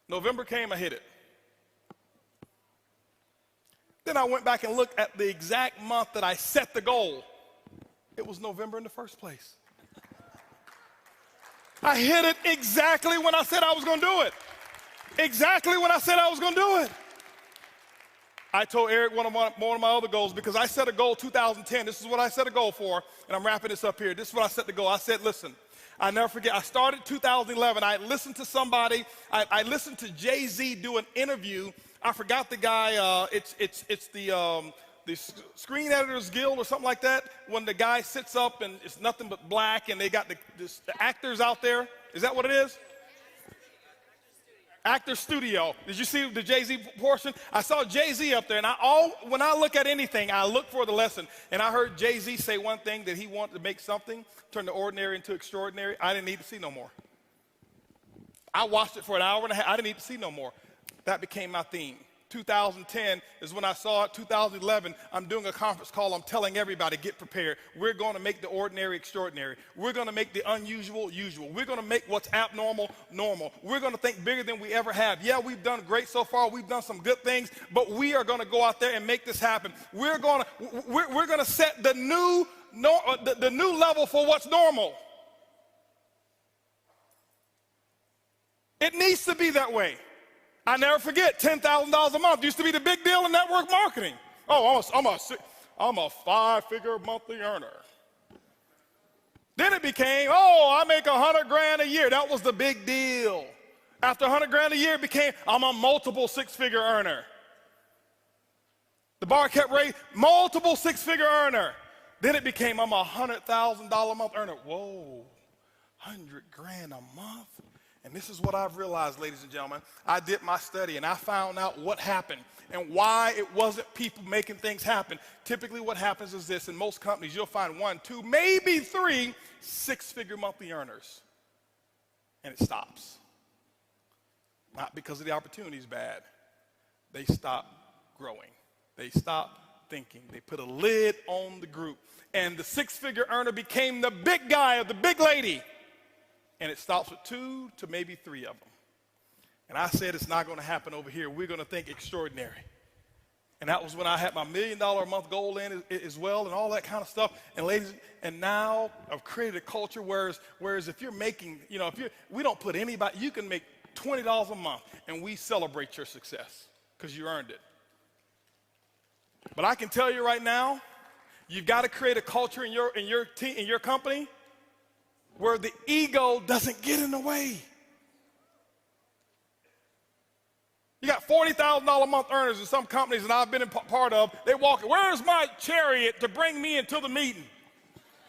November came, I hit it. Then I went back and looked at the exact month that I set the goal. It was November in the first place. I hit it exactly when I said I was going to do it. Exactly when I said I was going to do it. I told Eric one of my other goals because I set a goal 2010. This is what I set a goal for, and I'm wrapping this up here. This is what I set the goal. I said, listen, I never forget. I started 2011. I listened to somebody. I listened to Jay-Z do an interview. I forgot the guy. It's the Screen Editors Guild or something like that, when the guy sits up and it's nothing but black and they got the actors out there. Is that what it is? Actor Studio. Did you see the Jay-Z portion? I saw Jay-Z up there, and when I look at anything, I look for the lesson. And I heard Jay-Z say one thing, that he wanted to make something, turn the ordinary into extraordinary. I didn't need to see no more. I watched it for an hour and a half. I didn't need to see no more. That became my theme. 2010 is when I saw it. 2011, I'm doing a conference call. I'm telling everybody, get prepared. We're going to make the ordinary extraordinary. We're going to make the unusual usual. We're going to make what's abnormal normal. We're going to think bigger than we ever have. Yeah, we've done great so far. We've done some good things, but we are going to go out there and make this happen. We're going to set the new level for what's normal. It needs to be that way. I never forget, $10,000 a month used to be the big deal in network marketing. Oh, I'm a 5-figure monthly earner. Then it became, I make $100,000 a year. That was the big deal. After $100,000 a year, it became, I'm a multiple 6-figure earner. The bar kept raising, multiple 6-figure earner. Then it became, I'm a $100,000 a month earner. Whoa, $100,000 a month? And this is what I've realized, ladies and gentlemen. I did my study, and I found out what happened and why it wasn't people making things happen. Typically what happens is this. In most companies, you'll find 1, 2, maybe 3 6-figure monthly earners. And it stops. Not because of the opportunity is bad. They stop growing. They stop thinking. They put a lid on the group. And the 6-figure earner became the big guy or the big lady. And it stops with 2 to maybe 3 of them. And I said it's not going to happen over here. We're going to think extraordinary. And that was when I had my $1 million a month goal in as well and all that kind of stuff. And ladies, and now I've created a culture whereas if you're making, we don't put anybody, you can make $20 a month and we celebrate your success because you earned it. But I can tell you right now, you've got to create a culture in your team, in your company where the ego doesn't get in the way. You got $40,000 a month earners in some companies that I've been a part of. They walk, where's my chariot to bring me into the meeting?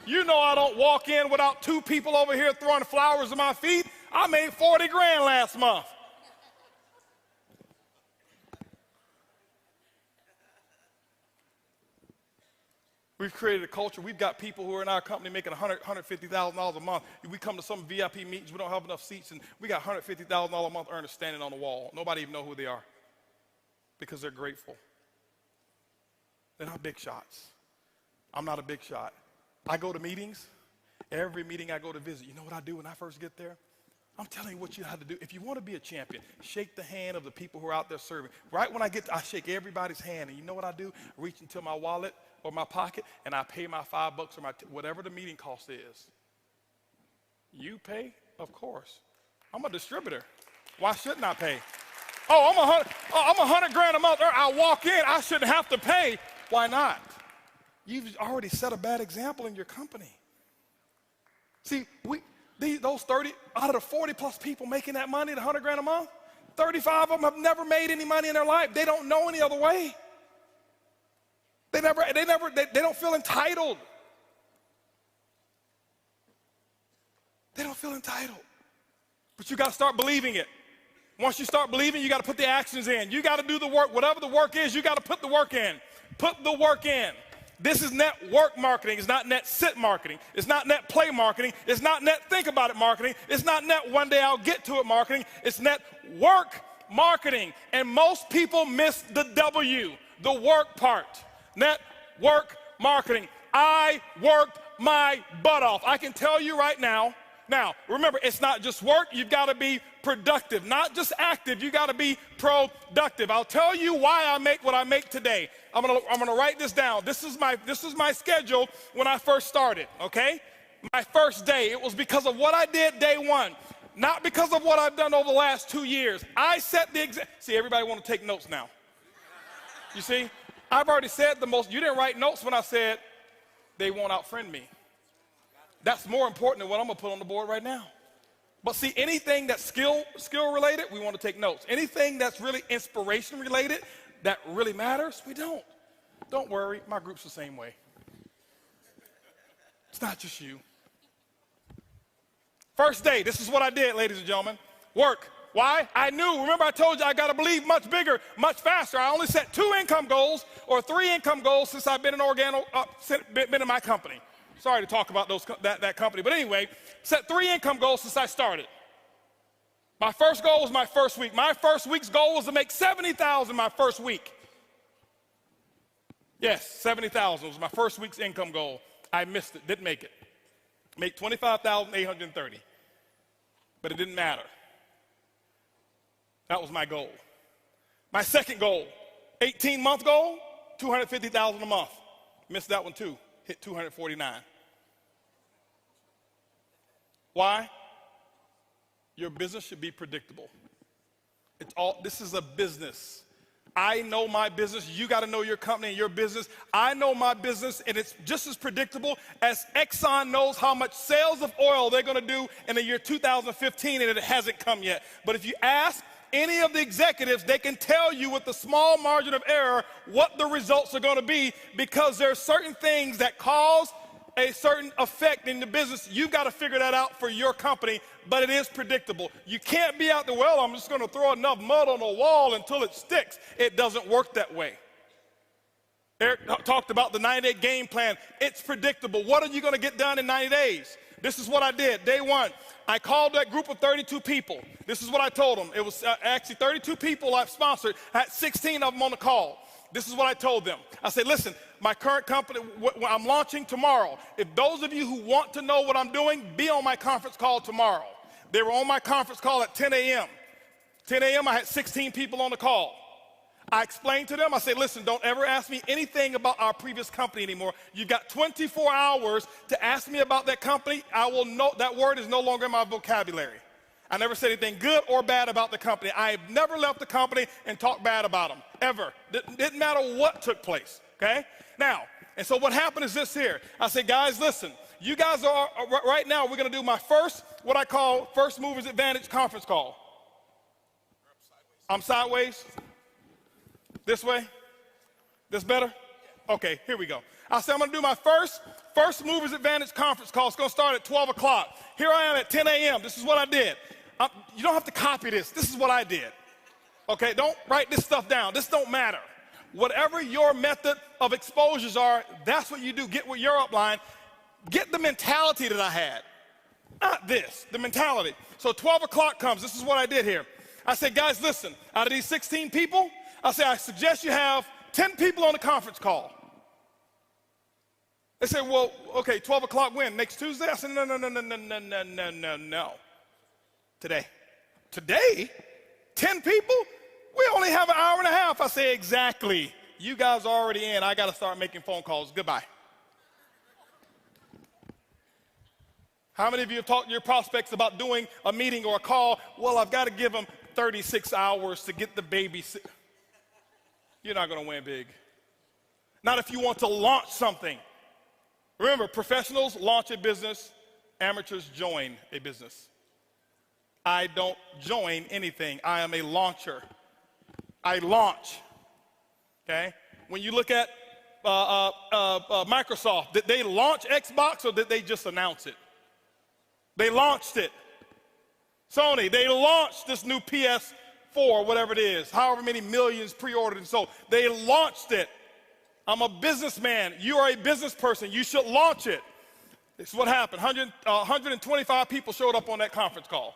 You know I don't walk in without 2 people over here throwing flowers at my feet. I made 40 grand last month. We've created a culture. We've got people who are in our company making $150,000 a month. We come to some VIP meetings. We don't have enough seats, and we got $150,000 a month earners standing on the wall. Nobody even know who they are because they're grateful. They're not big shots. I'm not a big shot. I go to meetings. Every meeting I go to visit, you know what I do when I first get there? I'm telling you what you have to do. If you want to be a champion, shake the hand of the people who are out there serving. Right when I get to, I shake everybody's hand, and you know what I do? I reach into my wallet or my pocket, and I pay my $5 or whatever the meeting cost is. You pay? Of course. I'm a distributor. Why shouldn't I pay? I'm 100 grand a month. I walk in, I shouldn't have to pay. Why not? You've already set a bad example in your company. See, those 30 out of the 40 plus people making that money, the 100 grand a month, 35 of them have never made any money in their life. They don't know any other way. They don't feel entitled. They don't feel entitled. But you got to start believing it. Once you start believing, you got to put the actions in. You got to do the work. Whatever the work is, you got to put the work in. Put the work in. This is network marketing. It's not net sit marketing. It's not net play marketing. It's not net think about it marketing. It's not net one day I'll get to it marketing. It's net work marketing. And most people miss the W, the work part. Network marketing. I worked my butt off. I can tell you right now. Now, remember, it's not just work. You've got to be productive, not just active. You got to be productive. I'll tell you why I make what I make today. I'm gonna write this down. This is my schedule when I first started. Okay, my first day. It was because of what I did day one, not because of what I've done over the last 2 years. I set the example. See, everybody want to take notes now. You see, I've already said the most. You didn't write notes when I said they won't outfriend me. That's more important than what I'm gonna put on the board right now. But see, anything that's skill related, we want to take notes. Anything that's really inspiration related, that really matters, we don't. Don't worry, my group's the same way. It's not just you. First day, this is what I did, ladies and gentlemen. Work. Why? I knew. Remember, I told you I got to believe much bigger, much faster. I only set 2 income goals or 3 income goals since I've been been in my company. Sorry to talk about that company, but anyway, set 3 income goals since I started. My first goal was my first week. My first week's goal was to make $70,000 my first week. Yes, $70,000 was my first week's income goal. I missed it, didn't make it. Make $25,830, but it didn't matter. That was my goal. My second goal, 18-month goal, $250,000 a month. Missed that one too, hit $249. Why? Your business should be predictable. This is a business. I know my business. You got to know your company and your business. I know my business, and it's just as predictable as Exxon knows how much sales of oil they're going to do in the year 2015, and it hasn't come yet. But if you ask any of the executives, they can tell you with a small margin of error what the results are going to be, because there are certain things that cause a certain effect in the business. You've got to figure that out for your company, but it is predictable. You can't be out there, well, I'm just going to throw enough mud on the wall until it sticks. It doesn't work that way. Eric talked about the 90-day game plan. It's predictable. What are you going to get done in 90 days? This is what I did. Day one, I called that group of 32 people. This is what I told them. It was actually 32 people I've sponsored. I had 16 of them on the call. This is what I told them. I said, listen, my current company, I'm launching tomorrow. If those of you who want to know what I'm doing, be on my conference call tomorrow. They were on my conference call at 10 a.m. 10 a.m., I had 16 people on the call. I explained to them, I said, listen, don't ever ask me anything about our previous company anymore. You've got 24 hours to ask me about that company. I will know that word is no longer in my vocabulary. I never said anything good or bad about the company. I have never left the company and talked bad about them, ever. Didn't matter what took place, okay? Now, and so what happened is this here. I said, guys, listen, you guys are, right now, we're gonna do my first, what I call First Movers Advantage conference call. I'm sideways. This way? This better? Okay, here we go. I said I'm gonna do my first Movers Advantage conference call. It's gonna start at 12 o'clock. Here I am at 10 a.m. This is what I did. You don't have to copy this. This is what I did. Okay, don't write this stuff down. This don't matter. Whatever your method of exposures are, that's what you do. Get with your upline. Get the mentality that I had. Not this, the mentality. So 12 o'clock comes. This is what I did here. I said, guys, listen, out of these 16 people, I said, I suggest you have 10 people on the conference call. They said, well, okay, 12 o'clock when? Next Tuesday? I said, no. Today. Today? 10 people? We only have an hour and a half. I say, exactly. You guys are already in. I got to start making phone calls. Goodbye. How many of you have talked to your prospects about doing a meeting or a call? Well, I've got to give them 36 hours to get the baby. You're not going to win big. Not if you want to launch something. Remember, professionals launch a business, amateurs join a business. I don't join anything. I am a launcher. I launch, okay? When you look at Microsoft, did they launch Xbox or did they just announce it? They launched it. Sony, they launched this new PS4, whatever it is, however many millions pre-ordered and sold. They launched it. I'm a businessman. You are a business person. You should launch it. This is what happened. 125 people showed up on that conference call.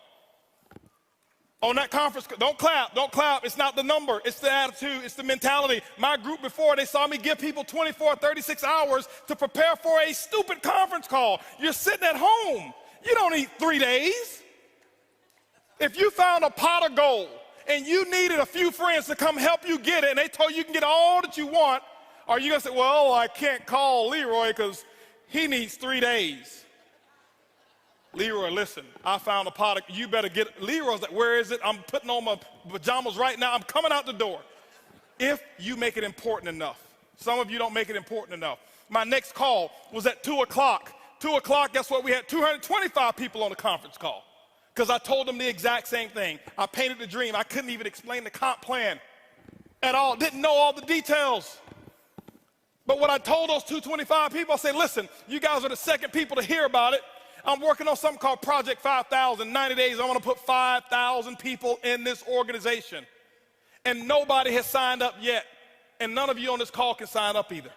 On that conference, don't clap, don't clap. It's not the number, it's the attitude, it's the mentality. My group before, they saw me give people 24, 36 hours to prepare for a stupid conference call. You're sitting at home. You don't need 3 days. If you found a pot of gold and you needed a few friends to come help you get it and they told you can get all that you want, are you gonna say, well, I can't call Leroy because he needs 3 days? Leroy, listen, I found a pot of, you better get it. Leroy's like, where is it? I'm putting on my pajamas right now. I'm coming out the door. If you make it important enough. Some of you don't make it important enough. My next call was at 2 o'clock. 2 o'clock, guess what? We had 225 people on the conference call because I told them the exact same thing. I painted the dream. I couldn't even explain the comp plan at all. Didn't know all the details. But what I told those 225 people, I said, listen, you guys are the second people to hear about it. I'm working on something called Project 5,000. 90 days, I want to put 5,000 people in this organization. And nobody has signed up yet. And none of you on this call can sign up either.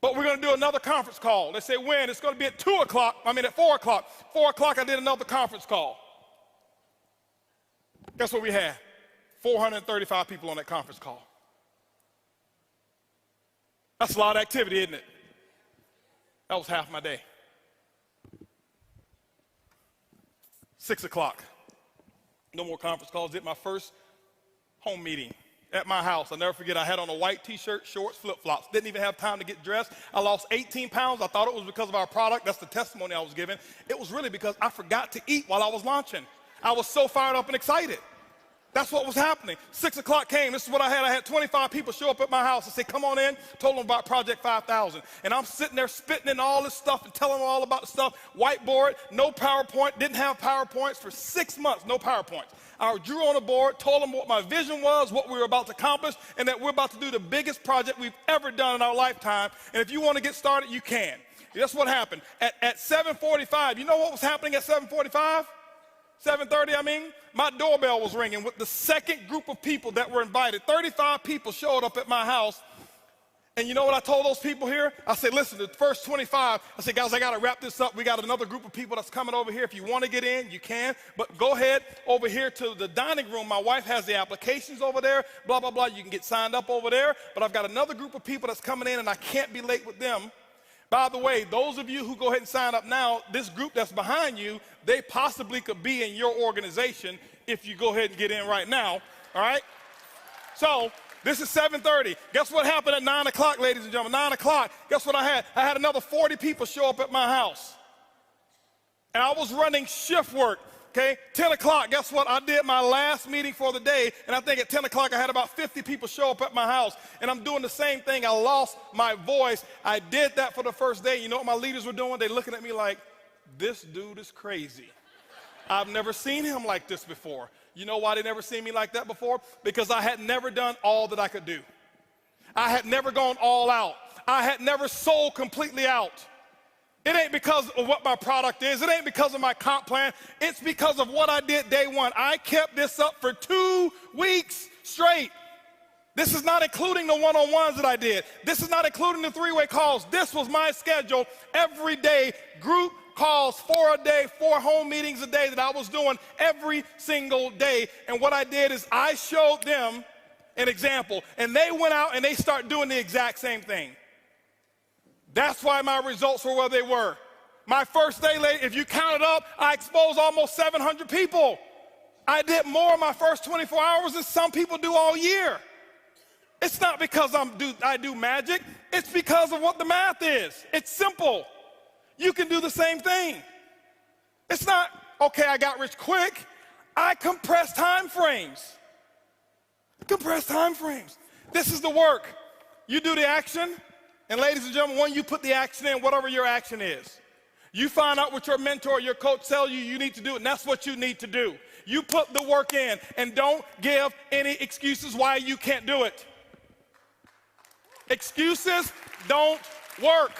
But we're going to do another conference call. They say when? It's going to be at 4 o'clock. 4 o'clock, I did another conference call. Guess what we had? 435 people on that conference call. That's a lot of activity, isn't it? That was half my day. 6 o'clock. No more conference calls. Did my first home meeting at my house. I'll never forget, I had on a white t-shirt, shorts, flip-flops. Didn't even have time to get dressed. I lost 18 pounds. I thought it was because of our product. That's the testimony I was giving. It was really because I forgot to eat while I was launching. I was so fired up and excited. That's what was happening. 6 o'clock came. This is what I had. I had 25 people show up at my house. I said, come on in. Told them about Project 5,000. And I'm sitting there spitting in all this stuff and telling them all about the stuff. Whiteboard, no PowerPoint. Didn't have PowerPoints for 6 months. No PowerPoints. I drew on a board, told them what my vision was, what we were about to accomplish, and that we're about to do the biggest project we've ever done in our lifetime. And if you want to get started, you can. That's what happened. At 7:45, you know what was happening at 7:45? 7:30, I mean, my doorbell was ringing with the second group of people that were invited. 35 people showed up at my house. And you know what I told those people here? I said, listen, the first 25, I said, guys, I got to wrap this up. We got another group of people that's coming over here. If you want to get in, you can. But go ahead over here to the dining room. My wife has the applications over there, blah, blah, blah. You can get signed up over there. But I've got another group of people that's coming in, and I can't be late with them. By the way, those of you who go ahead and sign up now, this group that's behind you, they possibly could be in your organization if you go ahead and get in right now, all right? So this is 7:30. Guess what happened at 9 o'clock, ladies and gentlemen? 9 o'clock, guess what I had? I had another 40 people show up at my house. And I was running shift work, okay? 10 o'clock, guess what? I did my last meeting for the day, and I think at 10 o'clock I had about 50 people show up at my house. And I'm doing the same thing. I lost my voice. I did that for the first day. You know what my leaders were doing? They're looking at me like, this dude is crazy. I've never seen him like this before. You know why they never seen me like that before? Because I had never done all that I could do. I had never gone all out. I had never sold completely out. It ain't because of what my product is. It ain't because of my comp plan. It's because of what I did day one. I kept this up for 2 weeks straight. This is not including the one-on-ones that I did. This is not including the three-way calls. This was my schedule every day, group calls, 4 a day, 4 home meetings a day that I was doing every single day. And what I did is I showed them an example, and they went out and they started doing the exact same thing. That's why my results were where they were. My first day, if you count it up, I exposed almost 700 people. I did more in my first 24 hours than some people do all year. It's not because I do magic. It's because of what the math is. It's simple. You can do the same thing. It's not, okay, I got rich quick. I compress time frames. Compress time frames. This is the work. You do the action, and ladies and gentlemen, when you put the action in, whatever your action is, you find out what your mentor or your coach tells you need to do, and that's what you need to do. You put the work in, and don't give any excuses why you can't do it. Excuses don't work.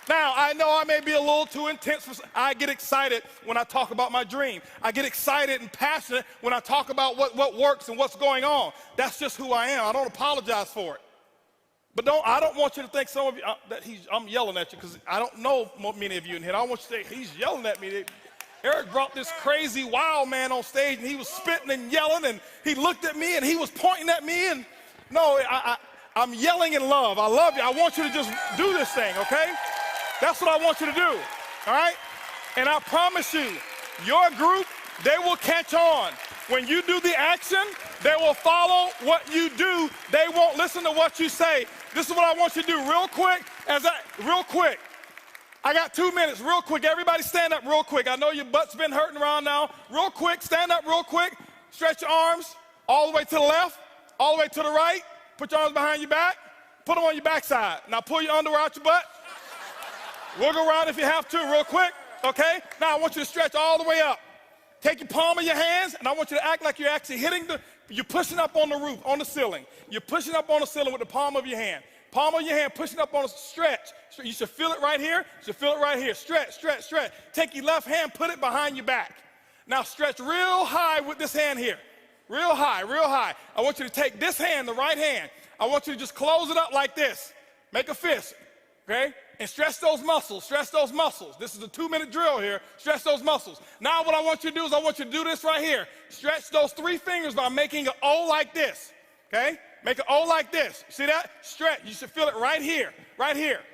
Now, I know I may be a little too intense. I get excited when I talk about my dream. I get excited and passionate when I talk about what works and what's going on. That's just who I am. I don't apologize for it. But I don't want you to think some of you, that I'm yelling at you, because I don't know many of you in here. I don't want you to think he's yelling at me. Eric brought this crazy wild man on stage, and he was spitting and yelling, and he looked at me, and he was pointing at me. And no, I'm yelling in love. I love you. I want you to just do this thing, okay? That's what I want you to do, all right? And I promise you, your group, they will catch on. When you do the action, they will follow what you do. They won't listen to what you say. This is what I want you to do real quick. Real quick. I got 2 minutes, real quick. Everybody stand up real quick. I know your butt's been hurting around now. Real quick, stand up real quick. Stretch your arms all the way to the left, all the way to the right. Put your arms behind your back. Put them on your backside. Now pull your underwear out your butt. Wiggle around if you have to real quick, okay? Now I want you to stretch all the way up. Take your palm of your hands, and I want you to act like you're actually you're pushing up on the roof, on the ceiling. You're pushing up on the ceiling with the palm of your hand. Palm of your hand, pushing up on a stretch. You should feel it right here. You should feel it right here. Stretch, stretch, stretch. Take your left hand, put it behind your back. Now stretch real high with this hand here. Real high, real high. I want you to take this hand, the right hand. I want you to just close it up like this. Make a fist, okay? And stretch those muscles, stretch those muscles. This is a 2-minute drill here. Stretch those muscles. Now what I want you to do is I want you to do this right here. Stretch those 3 fingers by making an O like this, okay? Make an O like this. See that? Stretch. You should feel it right here,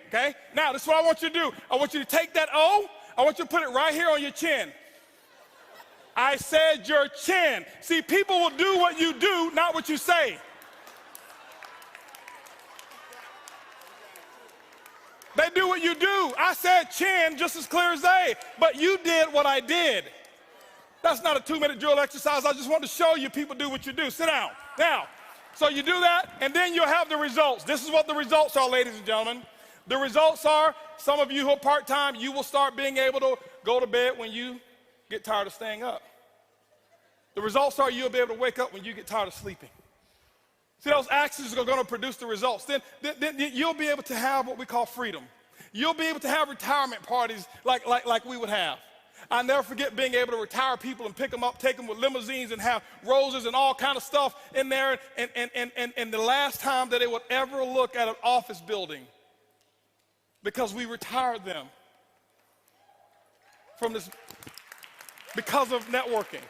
okay? Now this is what I want you to do. I want you to take that O, I want you to put it right here on your chin. I said your chin. See, people will do what you do, not what you say. They do what you do. I said chin just as clear as day, but you did what I did. That's not a 2-minute drill exercise. I just want to show you people do what you do. Sit down. Now, so you do that, and then you'll have the results. This is what the results are, ladies and gentlemen. The results are, some of you who are part-time, you will start being able to go to bed when you get tired of staying up. The results are you'll be able to wake up when you get tired of sleeping. See, those actions are going to produce the results. Then you'll be able to have what we call freedom. You'll be able to have retirement parties like we would have. I'll never forget being able to retire people and pick them up, take them with limousines and have roses and all kind of stuff in there. And the last time that they would ever look at an office building, because we retired them from this because of networking.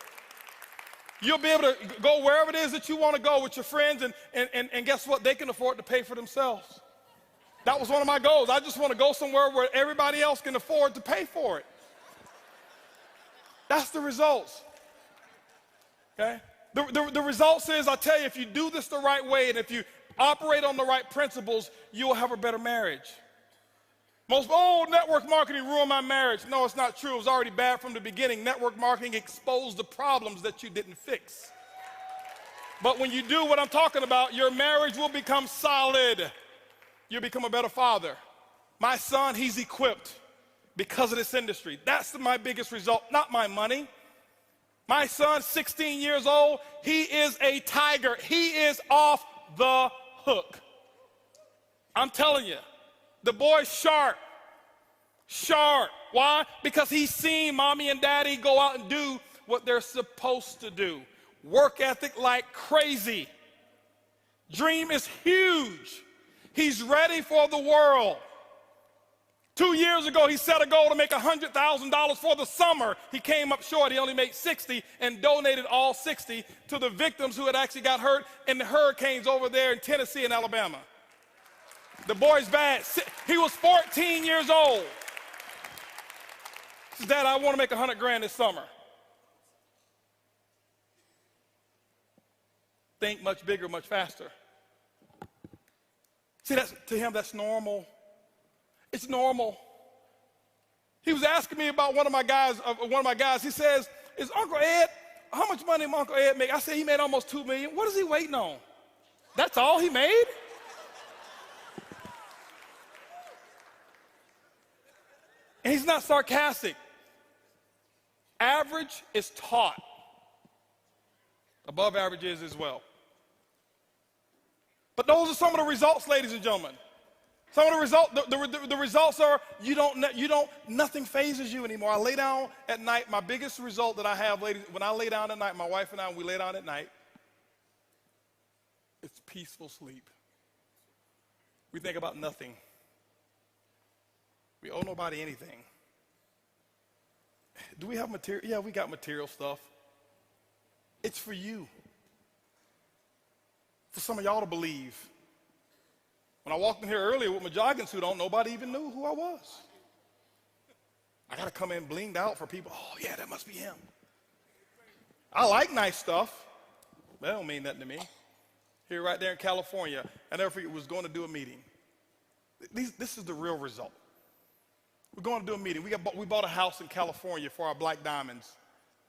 You'll be able to go wherever it is that you want to go with your friends, and guess what? They can afford to pay for themselves. That was one of my goals. I just want to go somewhere where everybody else can afford to pay for it. That's the results, okay? The results is, I tell you, if you do this the right way and if you operate on the right principles, you will have a better marriage. Network marketing ruined my marriage. No, it's not true. It was already bad from the beginning. Network marketing exposed the problems that you didn't fix. But when you do what I'm talking about, your marriage will become solid. You'll become a better father. My son, he's equipped because of this industry. That's my biggest result, not my money. My son, 16 years old, he is a tiger. He is off the hook. I'm telling you, the boy's sharp. Sharp. Why? Because he's seen mommy and daddy go out and do what they're supposed to do. Work ethic like crazy. Dream is huge. He's ready for the world. 2 years ago, he set a goal to make $100,000 for the summer. He came up short. He only made 60 and donated all 60 to the victims who had actually got hurt in the hurricanes over there in Tennessee and Alabama. The boy's bad. He was 14 years old. He says, Dad, I want to make 100 grand this summer. Think much bigger, much faster. See, to him, that's normal. It's normal. He was asking me about one of my guys. He says, "Is Uncle Ed? How much money did Uncle Ed make?" I said, "He made almost $2 million." What is he waiting on? That's all he made? And he's not sarcastic. Average is taught. Above average is as well. But those are some of the results, ladies and gentlemen. Some of the results are nothing phases you anymore. I lay down at night. My biggest result that I have, ladies, when I lay down at night, my wife and I, when we lay down at night, it's peaceful sleep. We think about nothing. We owe nobody anything. Do we have material? Yeah, we got material stuff. It's for you. For some of y'all to believe. When I walked in here earlier with my jogging suit on, nobody even knew who I was. I got to come in blinged out for people. Oh, yeah, that must be him. I like nice stuff. That don't mean nothing to me. Here, right there in California, I never forget, was going to do a meeting. This is the real result. We're going to do a meeting. We bought a house in California for our Black Diamonds,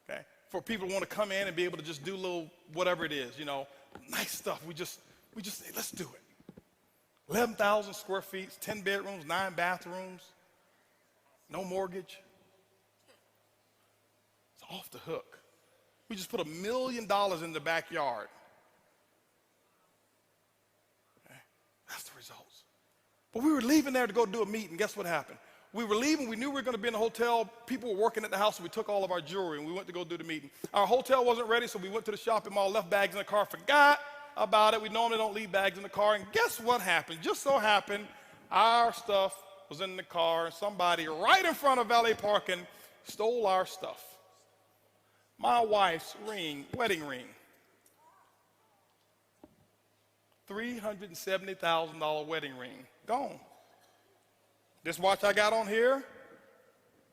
okay? For people who want to come in and be able to just do a little whatever it is, nice stuff. We just say, let's do it. 11,000 square feet, 10 bedrooms, 9 bathrooms, no mortgage. It's off the hook. We just put $1 million in the backyard. Okay? That's the results. But we were leaving there to go do a meeting. Guess what happened? We were leaving. We knew we were going to be in a hotel. People were working at the house, so we took all of our jewelry, and we went to go do the meeting. Our hotel wasn't ready, so we went to the shopping mall, left bags in the car, forgot about it. We normally don't leave bags in the car, and guess what happened? Just so happened, our stuff was in the car, and somebody right in front of valet parking stole our stuff. My wife's ring, wedding ring, $370,000 wedding ring, gone. This watch I got on here,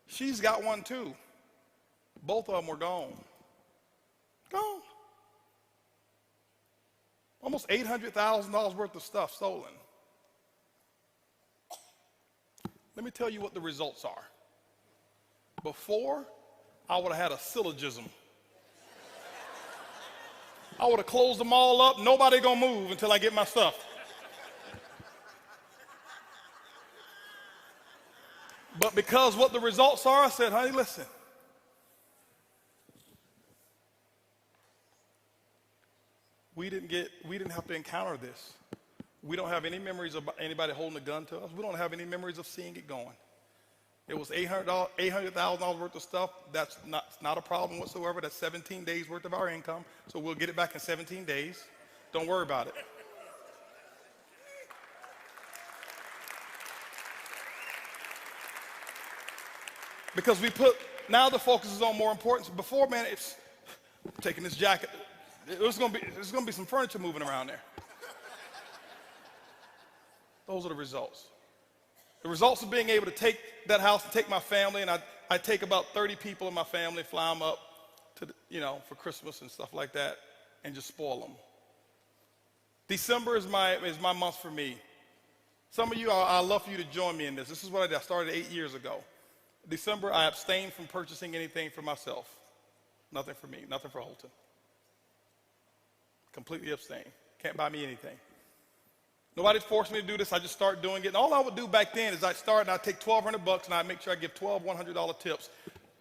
she's got one too. Both of them were gone. Gone. Almost $800,000 worth of stuff stolen. Let me tell you what the results are. Before, I would have had a syllogism. I would have closed them all up. Nobody gonna move until I get my stuff. But because what the results are, I said, honey, listen. We didn't have to encounter this. We don't have any memories of anybody holding a gun to us. We don't have any memories of seeing it going. It was $800,000 worth of stuff. That's not a problem whatsoever. That's 17 days worth of our income. So we'll get it back in 17 days. Don't worry about it. Because now the focus is on more importance. Before, man, it's taking this jacket. There's gonna be some furniture moving around there. Those are the results. The results of being able to take that house and take my family, and I take about 30 people in my family, fly them up to for Christmas and stuff like that. and just spoil them. December is my month for me. Some of you, I'd love for you to join me in this. This is what I did. I started 8 years ago. December, I abstained from purchasing anything for myself. Nothing for me, nothing for Holton. Completely abstain. Can't buy me anything. Nobody forced me to do this. I just started doing it. And all I would do back then is I'd start and I'd take $1,200 and I'd make sure I give 12 $100 tips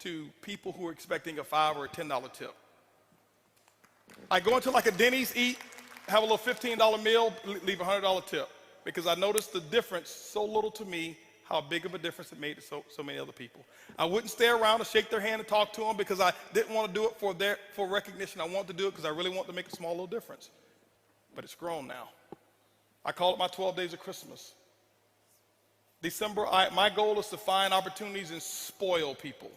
to people who were expecting a $5 or a $10 tip. I go into like a Denny's, eat, have a little $15 meal, leave a $100 tip. Because I noticed the difference so little to me, how big of a difference it made to so many other people. I wouldn't stay around and shake their hand and talk to them because I didn't want to do it for recognition. I wanted to do it because I really wanted to make a small little difference. But it's grown now. I call it my 12 days of Christmas. December, my goal is to find opportunities and spoil people.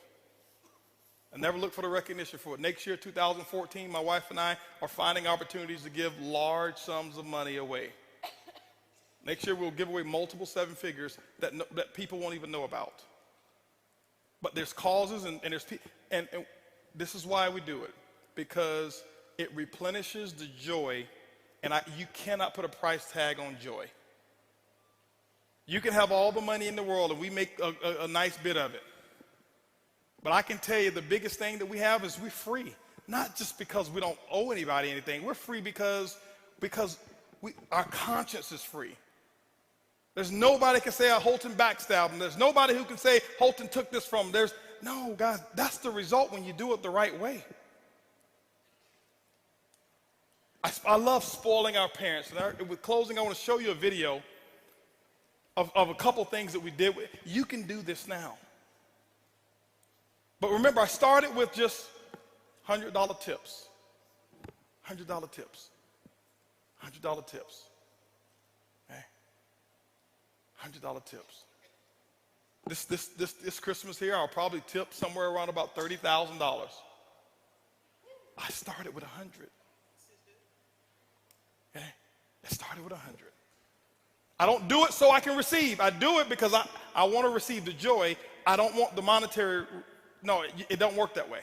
I never look for the recognition for it. Next year, 2014, my wife and I are finding opportunities to give large sums of money away. Next year, we'll give away multiple seven figures that people won't even know about. But there's causes and there's people, and this is why we do it, because it replenishes the joy, and you cannot put a price tag on joy. You can have all the money in the world, and we make a nice bit of it. But I can tell you the biggest thing that we have is we're free. Not just because we don't owe anybody anything. We're free because our conscience is free. There's nobody can say Holton backstabbed him. There's nobody who can say Holton took this from him. No, guys, that's the result when you do it the right way. I love spoiling our parents. And with closing, I want to show you a video of a couple things that we did. You can do this now. But remember, I started with just $100 tips. $100 tips. $100 tips. Okay? $100 tips. This Christmas here, I'll probably tip somewhere around about $30,000. I started with 100. Okay? I started with 100. I don't do it so I can receive. I do it because I want to receive the joy. I don't want the monetary. No, it don't work that way.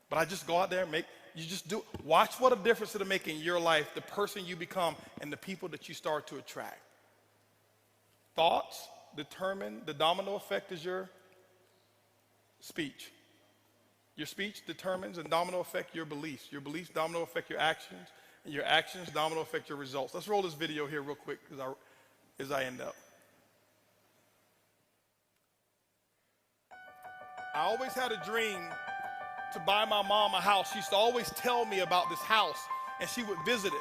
But I just go out there and you just do it. Watch what a difference it'll make in your life, the person you become, and the people that you start to attract. Thoughts determine, the domino effect is your speech. Your speech determines and domino affect your beliefs. Your beliefs domino affect your actions, and your actions domino affect your results. Let's roll this video here real quick as I end up. I always had a dream to buy my mom a house. She used to always tell me about this house, and she would visit it.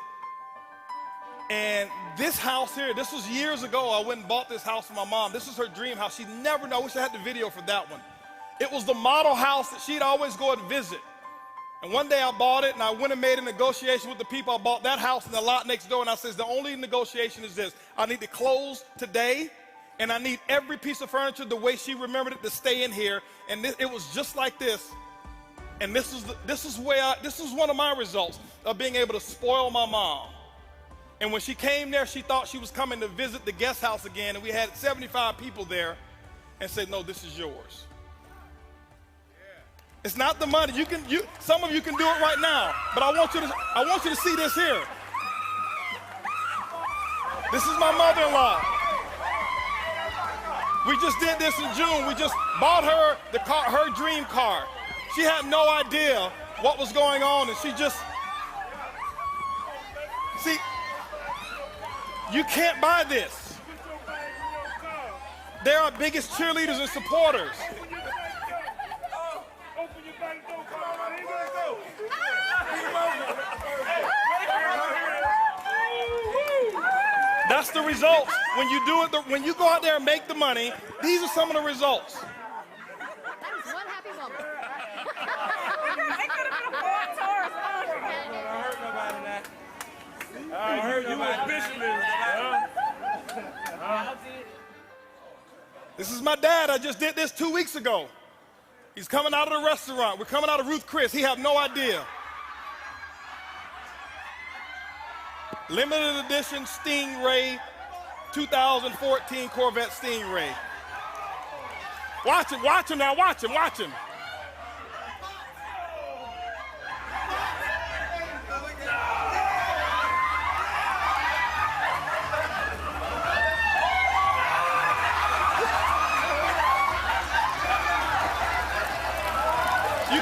And this house here, this was years ago. I went and bought this house for my mom. This was her dream house. She'd never know. I wish I had the video for that one. It was the model house that she'd always go and visit. And one day I bought it, and I went and made a negotiation with the people. I bought that house in the lot next door, and I says, the only negotiation is this. I need to close today, and I need every piece of furniture the way she remembered it to stay in here. And it was just like this. And this is one of my results of being able to spoil my mom. And when she came there, she thought she was coming to visit the guest house again, and we had 75 people there, and said, no, this is yours. It's not the money. Some of you can do it right now, but I want you to see this here. This is my mother-in-law. We just did this in June. We just bought her her dream car. She had no idea what was going on, and see, you can't buy this. They're our biggest cheerleaders and supporters. That's the results. When you do it, when you go out there and make the money, these are some of the results. That is one happy moment. I heard you This is my dad. I just did this 2 weeks ago. He's coming out of the restaurant. We're coming out of Ruth Chris. He have no idea. Limited edition Stingray, 2014 Corvette Stingray. Watch him now, watch him.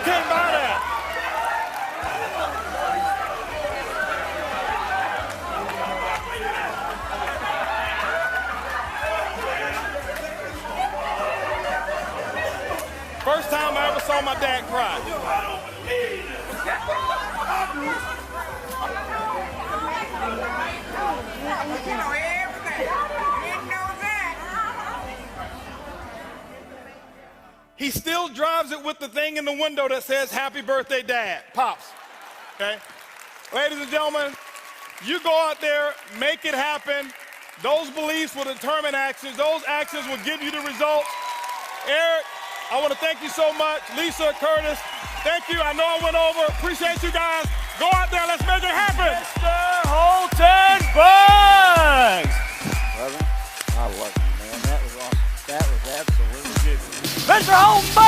can't buy that. First time I ever saw my dad cry. He still drives it with the thing in the window that says, "Happy birthday, Dad." Pops, okay? Ladies and gentlemen, you go out there, make it happen. Those beliefs will determine actions. Those actions will give you the results. Eric, I want to thank you so much. Lisa, Curtis, thank you. I know I went over. Appreciate you guys. Go out there. Let's make it happen. Mr. Holton Bugs. Brother, I love you, man. That was awesome. That was absolutely good. Mr. Holton Bugs.